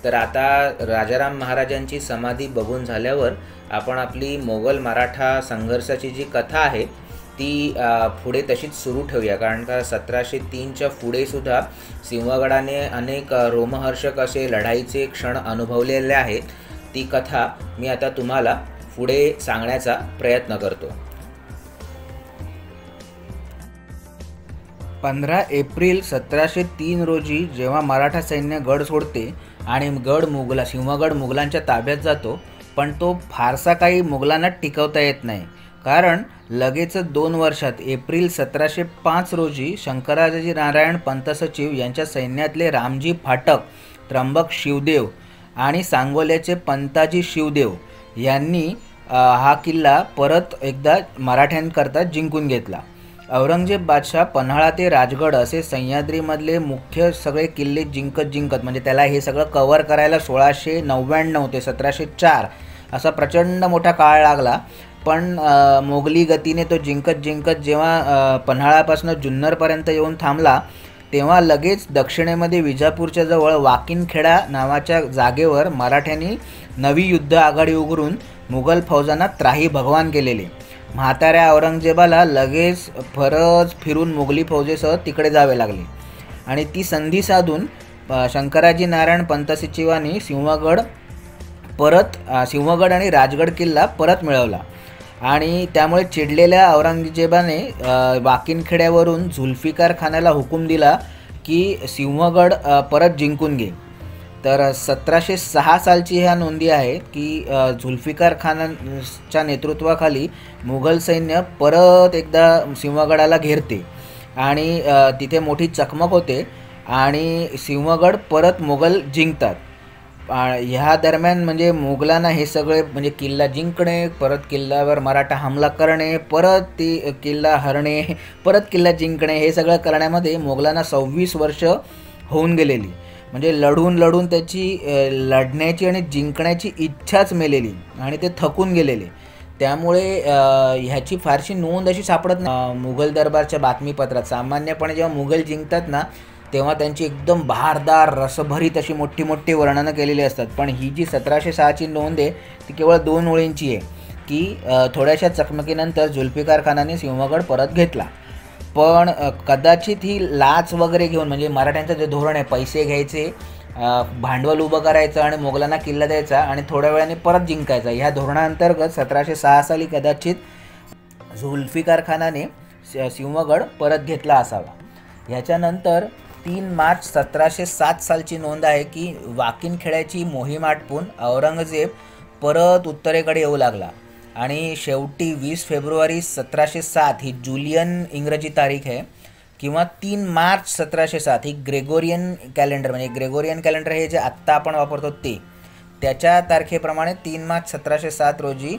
तर आता राजाराम महाराजांची समाधी बघून झाल्यावर आपण आपली मोगल मराठा संघर्षाची जी कथा आहे ती पुढे तशीच सुरू ठेवूया, कारण का 1703च्या पुढेसुद्धा सिंहगडाने अनेक रोमहर्षक असे लढाईचे क्षण अनुभवलेले आहेत. ती कथा मी आता तुम्हाला पुढे सांगण्याचा प्रयत्न करतो. 15 एप्रिल 1703 रोजी जेव्हा मराठा सैन्य गड सोडते आणि सिंहगड मुघलांच्या ताब्यात जातो, पण तो फारसा काही मुघलांना टिकवता येत नाही. कारण लगेच 2 वर्षात एप्रिल 1705 रोजी शंकराजी नारायण पंत सचिव यांच्या सैन्यातले रामजी फाटक, त्र्यंबक शिवदेव आणि सांगोल्याचे पंताजी शिवदेव यांनी हा किल्ला परत एकदा मराठ्यांकरता जिंकून घेतला. औरंगजेब बादशाह पन्हाळा ते राजगड असे सह्याद्रीमधले मुख्य सगळे किल्ले जिंकत म्हणजे त्याला हे सगळं कव्हर करायला 1699 ते 1704 असा प्रचंड मोठा काळ लागला. पण मोगली गतीने तो जिंकत जेव्हा पन्हाळापासून जुन्नरपर्यंत येऊन थांबला, तेव्हा लगेच दक्षिणेमध्ये विजापूरच्या जवळ वाकिनखेडा नावाच्या जागेवर मराठ्यांनी नवी युद्ध आघाडी उघडून मुघल फौजांना त्राही भगवान केलेले. म्हाताऱ्या औरंगजेबाला लगेच परत फिरून मोगली फौजेसह तिकडे जावे लागले आणि ती संधी साधून शंकराजी नारायण पंत सचिवांनी सिंहगड आणि राजगड किल्ला परत मिळवला. आणि त्यामुळे चिडलेल्या औरंगजेबाने वाकिनखेड्यावरून जुल्फिकार खानाला हुकूम दिला की सिंहगड परत जिंकून घे. तर 1706 सालची ह्या नोंदी आहेत की जुल्फिकार खानाच्या नेतृत्वाखाली मुघल सैन्य परत एकदा सिंहगडाला घेरते आणि तिथे मोठी चकमक होते आणि सिंहगड परत मुघल जिंकतात. ह्या दरम्यान म्हणजे मुघलांना हे सगळे म्हणजे किल्ला जिंकणे, परत किल्ल्यावर मराठा हमला करणे, परत ती किल्ला हरणे, परत किल्ला जिंकणे, हे सगळं करण्यामध्ये मुघलांना 26 वर्ष होऊन गेलेली. म्हणजे लढून त्याची लढण्याची आणि जिंकण्याची इच्छाच मेलेली आणि ते थकून गेलेले. त्यामुळे ह्याची फारशी नोंद अशी सापडत नाही मुघल दरबारच्या बातमीपत्रात. सामान्यपणे जेव्हा मुघल जिंकतात ना, तेव्हा त्यांची एकदम बहारदार रसभरीत अशी मोठी वर्णनं केलेली असतात. पण ही जी 1706ची नोंद आहे ती केवळ 2 ओळींची आहे की थोड्याशा चकमकीनंतर जुल्फिकार खानाने सिंहगड परत घेतला. पण कदाचित ही लाच वगैरे घेऊन, म्हणजे मराठ्यांचं जे धोरण आहे पैसे घ्यायचे, भांडवल उभं करायचं आणि मोगलांना किल्ला द्यायचा आणि थोड्या वेळाने परत जिंकायचा, ह्या धोरणाअंतर्गत 1706 साली कदाचित जुल्फिकार खानाने सिंहगड परत घेतला असावा. ह्याच्यानंतर 3 मार्च 1707 सालची नोंद आहे की वाकिनखेड्याची मोहीम आटपून औरंगजेब परत उत्तरेकडे येऊ लागला आणि शेवटी 20 फेब्रुवारी 1707 ही जुलियन इंग्रजी तारीख आहे किंवा 3 मार्च 1707 ही ग्रेगोरियन कॅलेंडर, म्हणजे ग्रेगोरियन कॅलेंडर हे जे आत्ता आपण वापरतो त्याच्या तारखेप्रमाणे 3 मार्च 1707 रोजी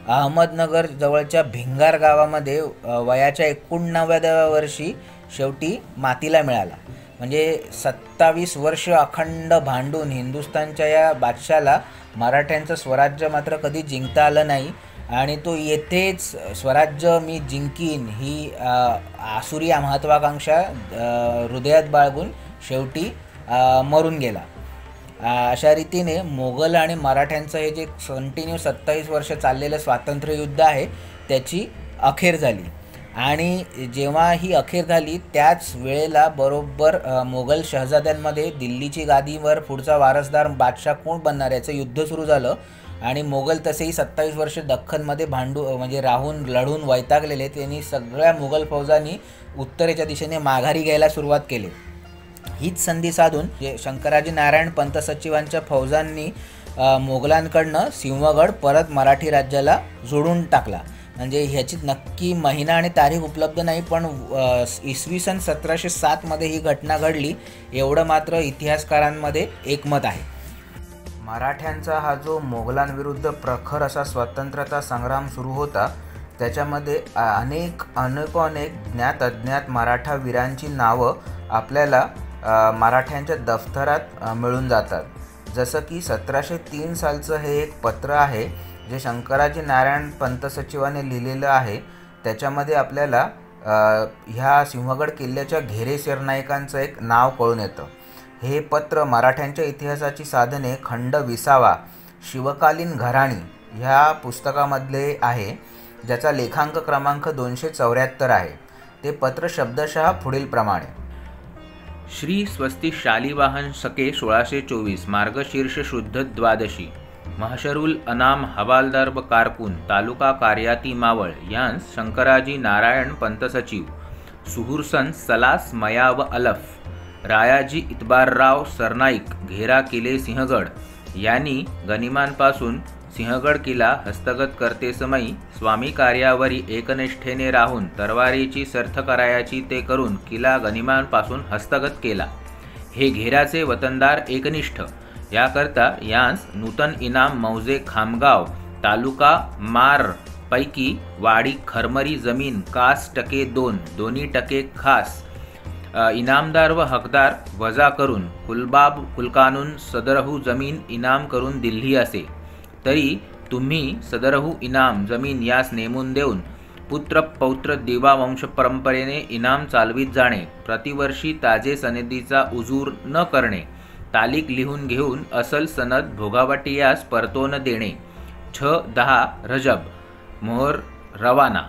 अहमदनगर जवळच्या भिंगार गावामध्ये वयाच्या 89व्या वर्षी शेवटी मातीला मिळाला. म्हणजे 27 वर्ष अखंड भांडून हिंदुस्थानच्या या बादशाला मराठ्यांचं स्वराज्य मात्र कधी जिंकता आलं नाही आणि तो येथेच स्वराज्य मी जिंकीन ही आसुरी महत्त्वाकांक्षा हृदयात बाळगून शेवटी मरून गेला. अशा रीतीने मोगल आणि मराठ्यांचं हे जे कंटिन्यू 27 वर्ष चाललेलं स्वातंत्र्ययुद्ध आहे त्याची अखेर झाली. आणि जेव्हा ही अखेर झाली त्याच वेळेला बरोबर मोगल शहजाद्यांमध्ये दिल्लीची गादीवर पुढचा वारसदार बादशाह कोण बनणार याचं युद्ध सुरू झालं आणि मोगल तसेही 27 वर्ष दख्खनमध्ये म्हणजे राहून लढून वैतागलेले, त्यांनी सगळ्या मुघल फौजांनी उत्तरेच्या दिशेने माघारी घ्यायला सुरुवात केली. हीच संधी साधून शंकराजी नारायण पंत सचिवांच्या फौजांनी मोगलांकडनं सिंहगड परत मराठी राज्याला जोडून टाकला. म्हणजे ह्याची नक्की महिना आणि तारीख उपलब्ध नाही, पण इसवी सन 1707 मध्ये ही घटना घडली एवढं मात्र इतिहासकारांमध्ये एकमत आहे. मराठ्यांचा हा जो मोगलांविरुद्ध प्रखर असा स्वतंत्रता संग्राम सुरू होता त्याच्यामध्ये अनेक ज्ञात अज्ञात मराठा वीरांची नावं आपल्याला मराठ्यांच्या दफ्तरात मिळून जातात. जसं की 1703 सालचं हे एक पत्र आहे जे शंकराजी नारायण पंत सचिवाने लिहिलेलं आहे. त्याच्यामध्ये आपल्याला ह्या सिंहगड किल्ल्याच्या घेरे सरनाईकांचं एक नाव कळून येतं. हे पत्र मराठ्यांच्या इतिहासाची साधने खंड 20वा शिवकालीन घराणी ह्या पुस्तकामधले आहे, ज्याचा लेखांक क्रमांक 274 आहे. ते पत्र शब्दशः पुढील प्रमाणे: श्री स्वस्ती शालिवाहन शके 1624 मार्गशीर्ष शुद्ध द्वादशी महशरुल अनाम हवालदार व कारकून तालुका कार्याती मावळ यांस शंकराजी नारायण पंत सचिव सुहुरसन सलास मया व अलफ रायाजी इतबारराव सरनाईक घेरा किले सिंहगड यांनी गनिमांपासून सिंहगड किल्ला हस्तगत करते समयी स्वामी कार्यावरी एकनिष्ठेने राहून तरवारीची सर्थ करायाची ते करून किल्ला गनिमांपासून हस्तगत केला. हे घेराचे वतनदार एकनिष्ठ याकरता यांस नूतन इनाम मौजे खामगाव तालुका मार पैकी वाडी खरमरी जमीन कास टके 2 खास इनामदार व हकदार वजा करून कुलबाब कुलकानून सदरहू जमीन इनाम करून दिल्ली असे. तरी तुम्ही सदरहू इनाम जमीन यास नेमून देऊन पुत्र पौत्र दिवा वंश परंपरेने इनाम चालवीत जाणे, प्रतिवर्षी ताजे सनदीचा उजूर न करणे, तालीक लिहून घेऊन असल सनद भोगावटियास परतोन देणे. 6-10 रजब मोहर रवाना.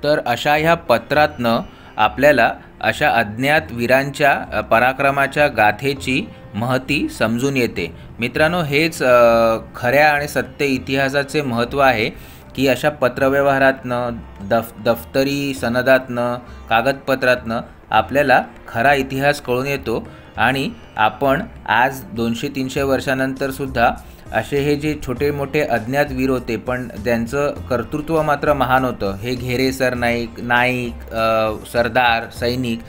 तर अशा ह्या पत्रातनं आपल्याला अशा अज्ञात वीरांच्या पराक्रमाच्या गाथेची महती समजून येते. मित्रांनो, हेच खऱ्या आणि सत्य इतिहासाचे महत्त्व आहे की अशा पत्रव्यवहारातनं दफ्तरी सनदातनं कागदपत्रातनं आपल्याला खरा इतिहास कळून येतो. आणि आपण आज 200-300 वर्षानंतरसुद्धा असे हे जे छोटे मोठे अज्ञात वीर होते पण त्यांचं कर्तृत्व मात्र महान होतं. हे घेरे सरनाईक नाईक सरदार सैनिक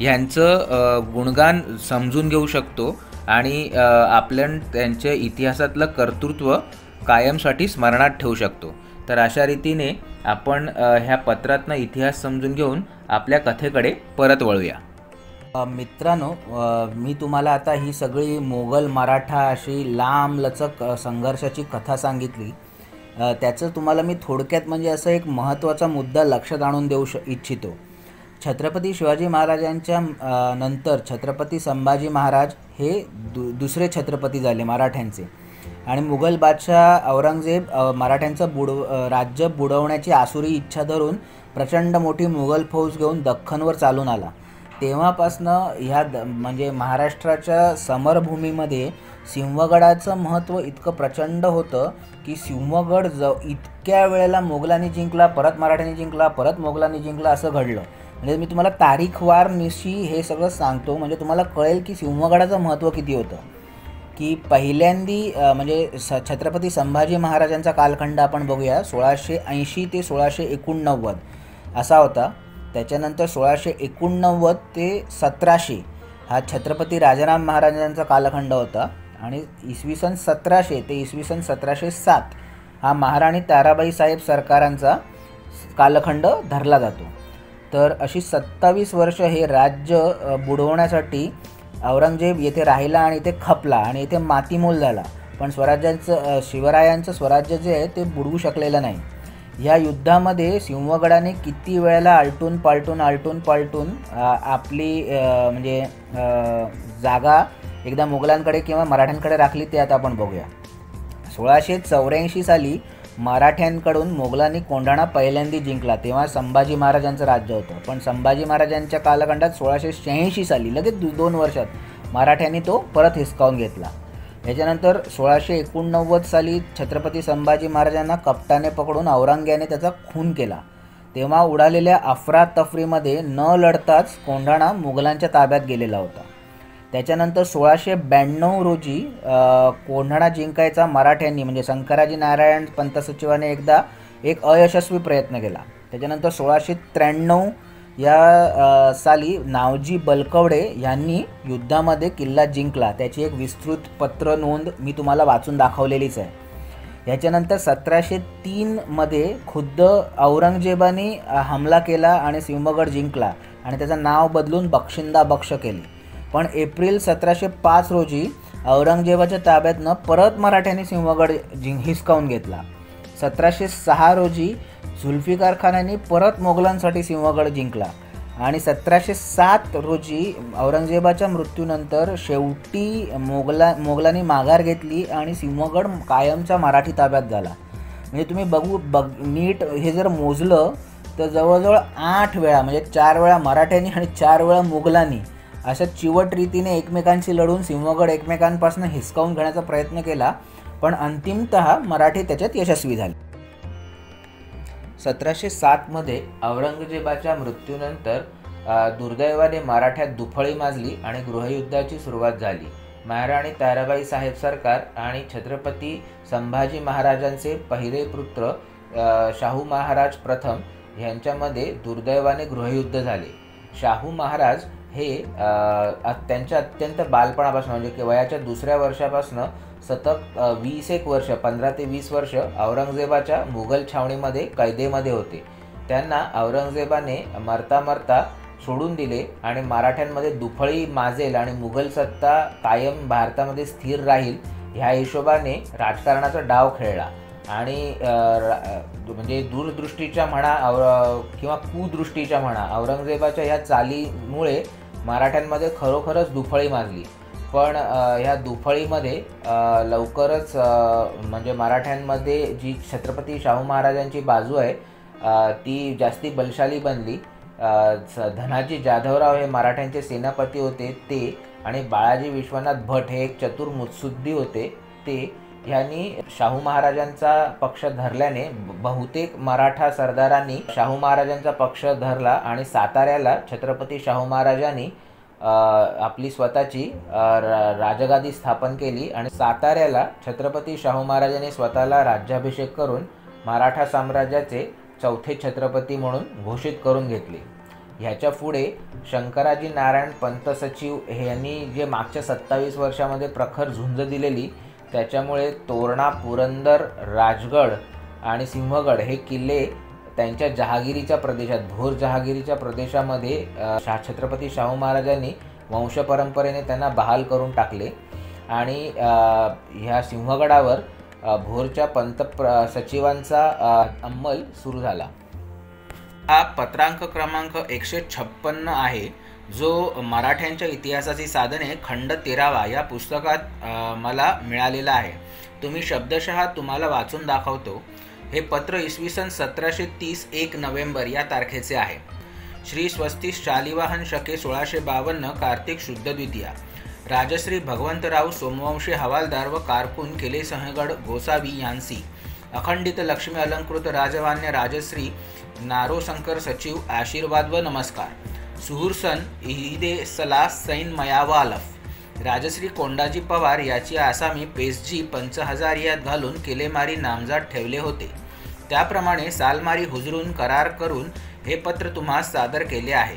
ह्यांचं गुणगान समजून घेऊ शकतो आणि आपण त्यांच्या इतिहासातलं कर्तृत्व कायमसाठी स्मरणात ठेवू शकतो. तर अशा रीतीने आपण ह्या पत्रातनं इतिहास समजून घेऊन आपल्या कथेकडे परत वळूया. मित्रांनो, मी तुम्हाला आता ही सगळी मोगल मराठा अशी लांबलचक संघर्षाची कथा सांगितली. त्याचं तुम्हाला मी थोडक्यात म्हणजे असं एक महत्त्वाचा मुद्दा लक्षात आणून देऊ इच्छितो. छत्रपती शिवाजी महाराजांच्या नंतर छत्रपती संभाजी महाराज हे दुसरे छत्रपती झाले मराठ्यांचे. आणि मुघल बादशाह औरंगजेब मराठ्यांचं राज्य बुडवण्याची आसुरी इच्छा धरून प्रचंड मोठी मुघल फौज घेऊन दख्खनवर चालून आला. तेव्हापासनं ह्या म्हणजे महाराष्ट्राच्या समरभूमीमध्ये सिंहगडाचं महत्त्व इतकं प्रचंड होतं की सिंहगड इतक्या वेळेला मोगलांनी जिंकला, परत मराठ्यांनी जिंकला, परत मोगलांनी जिंकला, असं घडलं. म्हणजे मी तुम्हाला तारीखवार निशी हे सगळं सांगतो म्हणजे तुम्हाला कळेल की सिंहगडाचं महत्त्व किती होतं. की पहिल्यांदी म्हणजे छत्रपती संभाजी महाराजांचा कालखंड आपण बघूया. 1680 ते 1689 असा होता. त्याच्यानंतर 1689 ते 1700 हा छत्रपती राजाराम महाराजांचा कालखंड होता. आणि इसवी सन 1700 ते इसवी सन 1707 हा महाराणी ताराबाई साहेब सरकारांचा कालखंड धरला जातो. तर अशी 27 वर्ष हे राज्य बुडवण्यासाठी औरंगजेब येथे राहिला आणि इथे खपला आणि इथे मातीमोल झाला. पण शिवरायांचं स्वराज्य जे आहे ते बुडवू शकलेलं नाही. ह्या युद्धामध्ये सिंहगडाने किती वेळेला आलटून पालटून आपली म्हणजे जागा एकदा मुघलांकडे किंवा मराठ्यांकडे राखली ते आता आपण बघूया. 1684 साली मराठ्यांकडून मोगलांनी कोंढाणा पहिल्यांदा जिंकला. तेव्हा संभाजी महाराजांचं राज्य होतं. पण संभाजी महाराजांच्या कालखंडात 1686 साली लगेच 2 वर्षात मराठ्यांनी तो परत हिसकावून घेतला. याच्यानंतर 1689 साली छत्रपती संभाजी महाराजांना कपटाने पकडून औरंग्याने त्याचा खून केला. तेव्हा उडालेल्या अफरातफरीमध्ये न लढताच कोंढाणा मुघलांच्या ताब्यात गेलेला होता. त्याच्यानंतर 1692 रोजी कोंढाणा जिंकायचा मराठ्यांनी म्हणजे शंकराजी नारायण पंत सचिवाने एकदा एक अयशस्वी प्रयत्न केला. त्याच्यानंतर 1693 या साली नावजी बलकवडे यांनी युद्धामध्ये किल्ला जिंकला. त्याची एक विस्तृत पत्र नोंद मी तुम्हाला वाचून दाखवलेलीच आहे. ह्याच्यानंतर 1703 खुद्द औरंगजेबाने हमला केला आणि सिंहगड जिंकला आणि त्याचं नाव बदलून बक्षिंदा बक्ष केले. पण एप्रिल 1705 रोजी औरंगजेबाच्या ताब्यातनं परत मराठ्यांनी सिंहगड हिसकावून घेतला. 1706 रोजी जुल्फिकार खानाने परत मोगलांसाठी सिंहगड जिंकला आणि 1707 रोजी औरंगजेबाच्या मृत्यूनंतर शेवटी मोगलांनी माघार घेतली आणि सिंहगड कायमचा मराठी ताब्यात झाला. म्हणजे तुम्ही नीट हे जर मोजलं तर जवळजवळ 8 वेळा, म्हणजे 4 वेळा मराठ्यांनी आणि 4 वेळा मोगलांनी अशा चिवट रीतीने एकमेकांशी लढून सिंहगड एकमेकांपासून हिसकावून घेण्याचा प्रयत्न केला, पण अंतिमतः मराठी त्याच्यात यशस्वी झाले. 1707 औरंगजेबाच्या मृत्यूनंतर दुर्दैवाने मराठ्यात दुफळी माजली आणि गृहयुद्धाची सुरुवात झाली. महाराणी ताराबाई साहेब सरकार आणि छत्रपती संभाजी महाराजांचे पहिले पुत्र शाहू महाराज प्रथम यांच्यामध्ये दुर्दैवाने गृहयुद्ध झाले. शाहू महाराज हे त्यांच्या अत्यंत बालपणापासून, म्हणजे वयाच्या 2ऱ्या वर्षापासून सतत 20 वर्ष, 15 ते 20 वर्ष औरंगजेबाच्या मुघल छावणीमध्ये कैदेमध्ये होते. त्यांना औरंगजेबाने मरता मरता सोडून दिले आणि मराठ्यांमध्ये दुफळी माजेल आणि मुघल सत्ता कायम भारतामध्ये स्थिर राहील ह्या हिशोबाने राजकारणाचा डाव खेळला आणि म्हणजे दूरदृष्टीच्या म्हणा किंवा कुदृष्टीच्या म्हणा औरंगजेबाच्या ह्या चालीमुळे मराठ्यांमध्ये खरोखरच दुफळी माजली. पण ह्या दुफळीमध्ये लवकरच म्हणजे मराठ्यांमध्ये जी छत्रपती शाहू महाराजांची बाजू आहे ती जास्ती बलशाली बनली. धनाजी जाधवराव हे मराठ्यांचे सेनापती होते ते, आणि बाळाजी विश्वनाथ भट हे एक चतुर मुत्सुद्दी होते ते, ह्यांनी शाहू महाराजांचा पक्ष धरल्याने बहुतेक मराठा सरदारांनी शाहू महाराजांचा पक्ष धरला आणि साताऱ्याला छत्रपती शाहू महाराजांनी आपली स्वतःची राजगादी स्थापन केली आणि साताऱ्याला छत्रपती शाहू महाराजांनी स्वतःला राज्याभिषेक करून मराठा साम्राज्याचे 4थे छत्रपती म्हणून घोषित करून घेतले. ह्याच्या पुढे शंकराजी नारायण पंत सचिव यांनी जे मागच्या 27 वर्षामध्ये प्रखर झुंज दिलेली, त्याच्यामुळे तोरणा, पुरंदर, राजगड आणि सिंहगड हे किल्ले त्यांच्या जहागिरीच्या प्रदेशात, भोर जहागिरीच्या प्रदेशामध्ये छत्रपती शाहू महाराजांनी वंशपरंपरेने त्यांना बहाल करून टाकले आणि ह्या सिंहगडावर भोरच्या पंत सचिवांचा अंमल सुरू झाला. हा पत्रांक क्रमांक 156 आहे, जो मराठ्यांच्या इतिहासाची साधने खंड 13 या पुस्तकात मला मिळालेला आहे. तुम्ही शब्दशः तुम्हाला वाचून दाखवतो. हे पत्र इसवी सन 1730 1 नोव्हेंबर या तारखेचे आहे. श्री स्वस्ती शालिवाहन शके 1652 कार्तिक शुद्ध द्वितीया. राजश्री भगवंतराव सोमवंशी हवालदार व कारकून किले सिंहगड गोसावी यांसी. अखंडित लक्ष्मी अलंकृत राजवान्य राजश्री नारोशंकर सचिव आशीर्वाद व नमस्कार. सुहुरसन इहिदे सला सैन मयावालफ. राजश्री कोंडाजी पवार याची आसामी पेसजी 5000 घालून किलेमारी नामजात ठेवले होते. त्याप्रमाणे सालमारी हुजरून करार करून हे पत्र तुम्हास सादर केले आहे.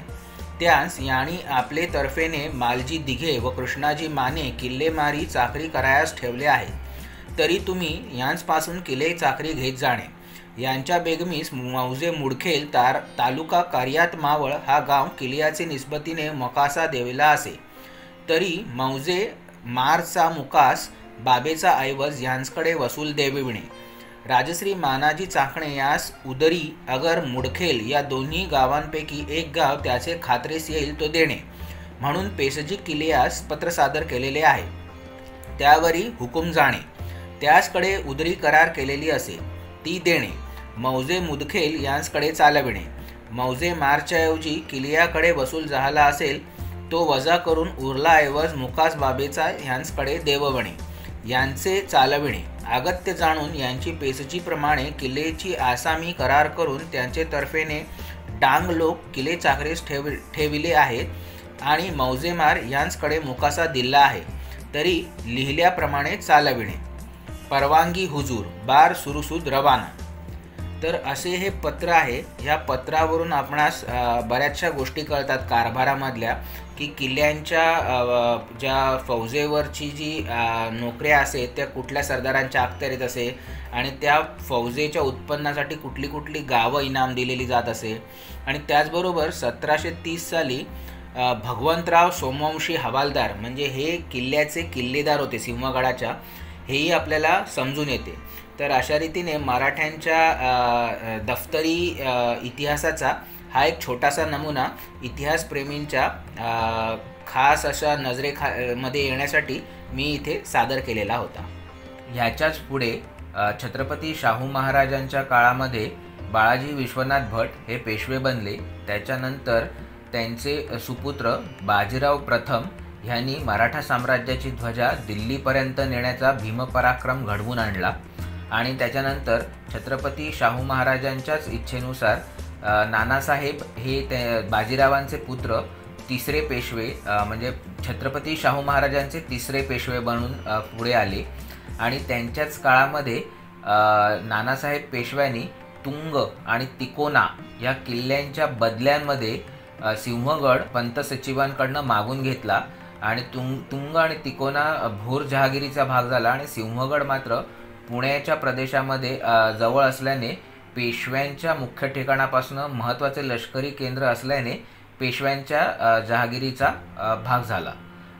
त्यास यांनी आपले तर्फेने मालजी दिघे व कृष्णाजी माने किल्लेमारी चाकरी करायास ठेवले आहे. तरी तुम्ही यांचपासून किल्ले चाकरी घेत जाणे. यांच्या बेगमीस मौजे मुडखेल तालुका कार्यात मावळ हा गाव किल्ल्याचे निस्बतीने मकासा देविला असे. तरी मौजे मारचा मुकास बाबेचा ऐवज यांचकडे वसूल देविणे. राजश्री मानाजी चाकणे यास उदरी अगर मुडखेल या दोन्ही गावांपैकी एक गाव त्याचे खात्रीस येईल तो देणे म्हणून पेसजी किल्ल्यास पत्र सादर केलेले आहे. त्यावरी हुकूम जाणे. त्याचकडे उदरी करार केलेली असे ती देणे. मौजे मुदखेल यांचकडे चालविणे. मौजे मारच्याऐवजी किल्ल्याकडे वसूल झाला असेल तो वजा करून उरला ऐवज मुकास बाबेचा ह्यांचकडे देववणे यांचे चालविणे. अगत्य जाणून यांची पेसजीप्रमाणे किल्लेची आसामी करार करून त्यांचे तर्फेने डांग लोक किल्ले चाकरीस ठेविले आहेत आणि मौजेमार यांचकडे मुकासा दिला आहे. तरी लिहिल्याप्रमाणे चालविणे. परवानगी हुजूर. बार सुरुसूद रवाना. तर असे हे पत्र आहे. ह्या पत्रावरून आपणास बऱ्याचशा गोष्टी कळतात कारभारामधल्या, की किल्ल्यांच्या ज्या फौजेवरची जी नोकऱ्या असे त्या कुठल्या सरदारांच्या अखत्यारीत असे आणि त्या फौजेच्या उत्पन्नासाठी कुठली कुठली गावं इनाम दिलेली जात असे. आणि त्याचबरोबर 1730 साली भगवंतराव सोमवंशी हवालदार म्हणजे हे किल्ल्याचे किल्लेदार होते सिंहगडाच्या, हेही आपल्याला समजून येते. तर अशा रीतीने मराठ्यांच्या दफ्तरी इतिहासाचा हा एक छोटासा नमुना इतिहासप्रेमींच्या खास अशा मध्ये येण्यासाठी मी इथे सादर केलेला होता. ह्याच्याच पुढे छत्रपती शाहू महाराजांच्या काळामध्ये बाळाजी विश्वनाथ भट हे पेशवे बनले. त्याच्यानंतर त्यांचे सुपुत्र बाजीराव प्रथम ह्यांनी मराठा साम्राज्याची ध्वजा दिल्लीपर्यंत नेण्याचा भीमपराक्रम घडवून आणला. आणि त्याच्यानंतर छत्रपती शाहू महाराजांच्याच इच्छेनुसार नानासाहेब हे बाजीरावांचे पुत्र तिसरे पेशवे म्हणजे छत्रपती शाहू महाराजांचे तिसरे पेशवे बनून पुढे आले. आणि त्यांच्याच काळामध्ये नानासाहेब पेशव्यांनी तुंग आणि तिकोना या किल्ल्यांच्या बदल्यांमध्ये सिंहगड पंत सचिवांकडनं मागून घेतला. आणि तुंग आणि तिकोना भोर जहागिरीचा भाग झाला आणि सिंहगड मात्र पुण्याच्या प्रदेशामध्ये जवळ असल्याने पेशव्यांच्या मुख्य ठिकाणापासून महत्त्वाचे लष्करी केंद्र असल्याने पेशव्यांच्या जहागिरीचा भाग झाला.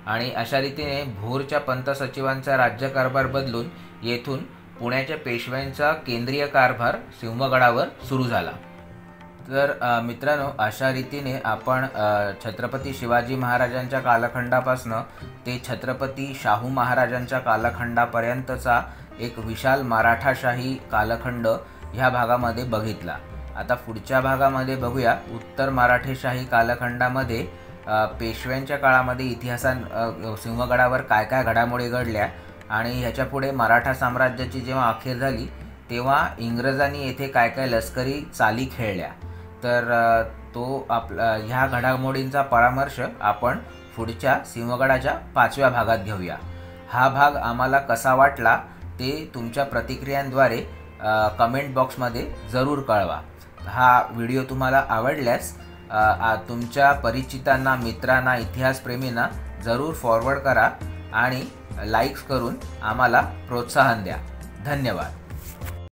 आणि अशा रीतीने भोरच्या पंत सचिवांचा राज्यकारभार बदलून येथून पुण्याच्या पेशव्यांचा केंद्रीय कारभार सिंहगडावर सुरू झाला. तर मित्रांनो, अशा रीतीने आपण छत्रपती शिवाजी महाराजांच्या कालखंडापासून ते छत्रपती शाहू महाराजांच्या कालखंडापर्यंतचा एक विशाल मराठाशाही कालखंड ह्या भागामध्ये बघितला. आता पुढच्या भागामध्ये बघूया उत्तर मराठेशाही कालखंडामध्ये पेशव्यांच्या काळामध्ये सिंहगडावर काय काय घडामोडी घडल्या आणि ह्याच्या पुढे मराठा साम्राज्याची जेव्हा अखेर झाली तेव्हा इंग्रजांनी येथे काय काय लष्करी चाली खेळल्या. तर ह्या घडामोडींचा परामर्श आपण पुढच्या सिंहगडाच्या 5व्या भागात घेऊया. हा भाग आम्हाला कसा वाटला ते तुमच्या प्रतिक्रियांद्वारे कमेंट बॉक्समध्ये जरूर कळवा. हा व्हिडिओ तुम्हाला आवडल्यास तुमच्या परिचितांना, मित्रांना, इतिहासप्रेमींना जरूर फॉरवर्ड करा आणि लाईक्स करून आम्हाला प्रोत्साहन द्या. धन्यवाद.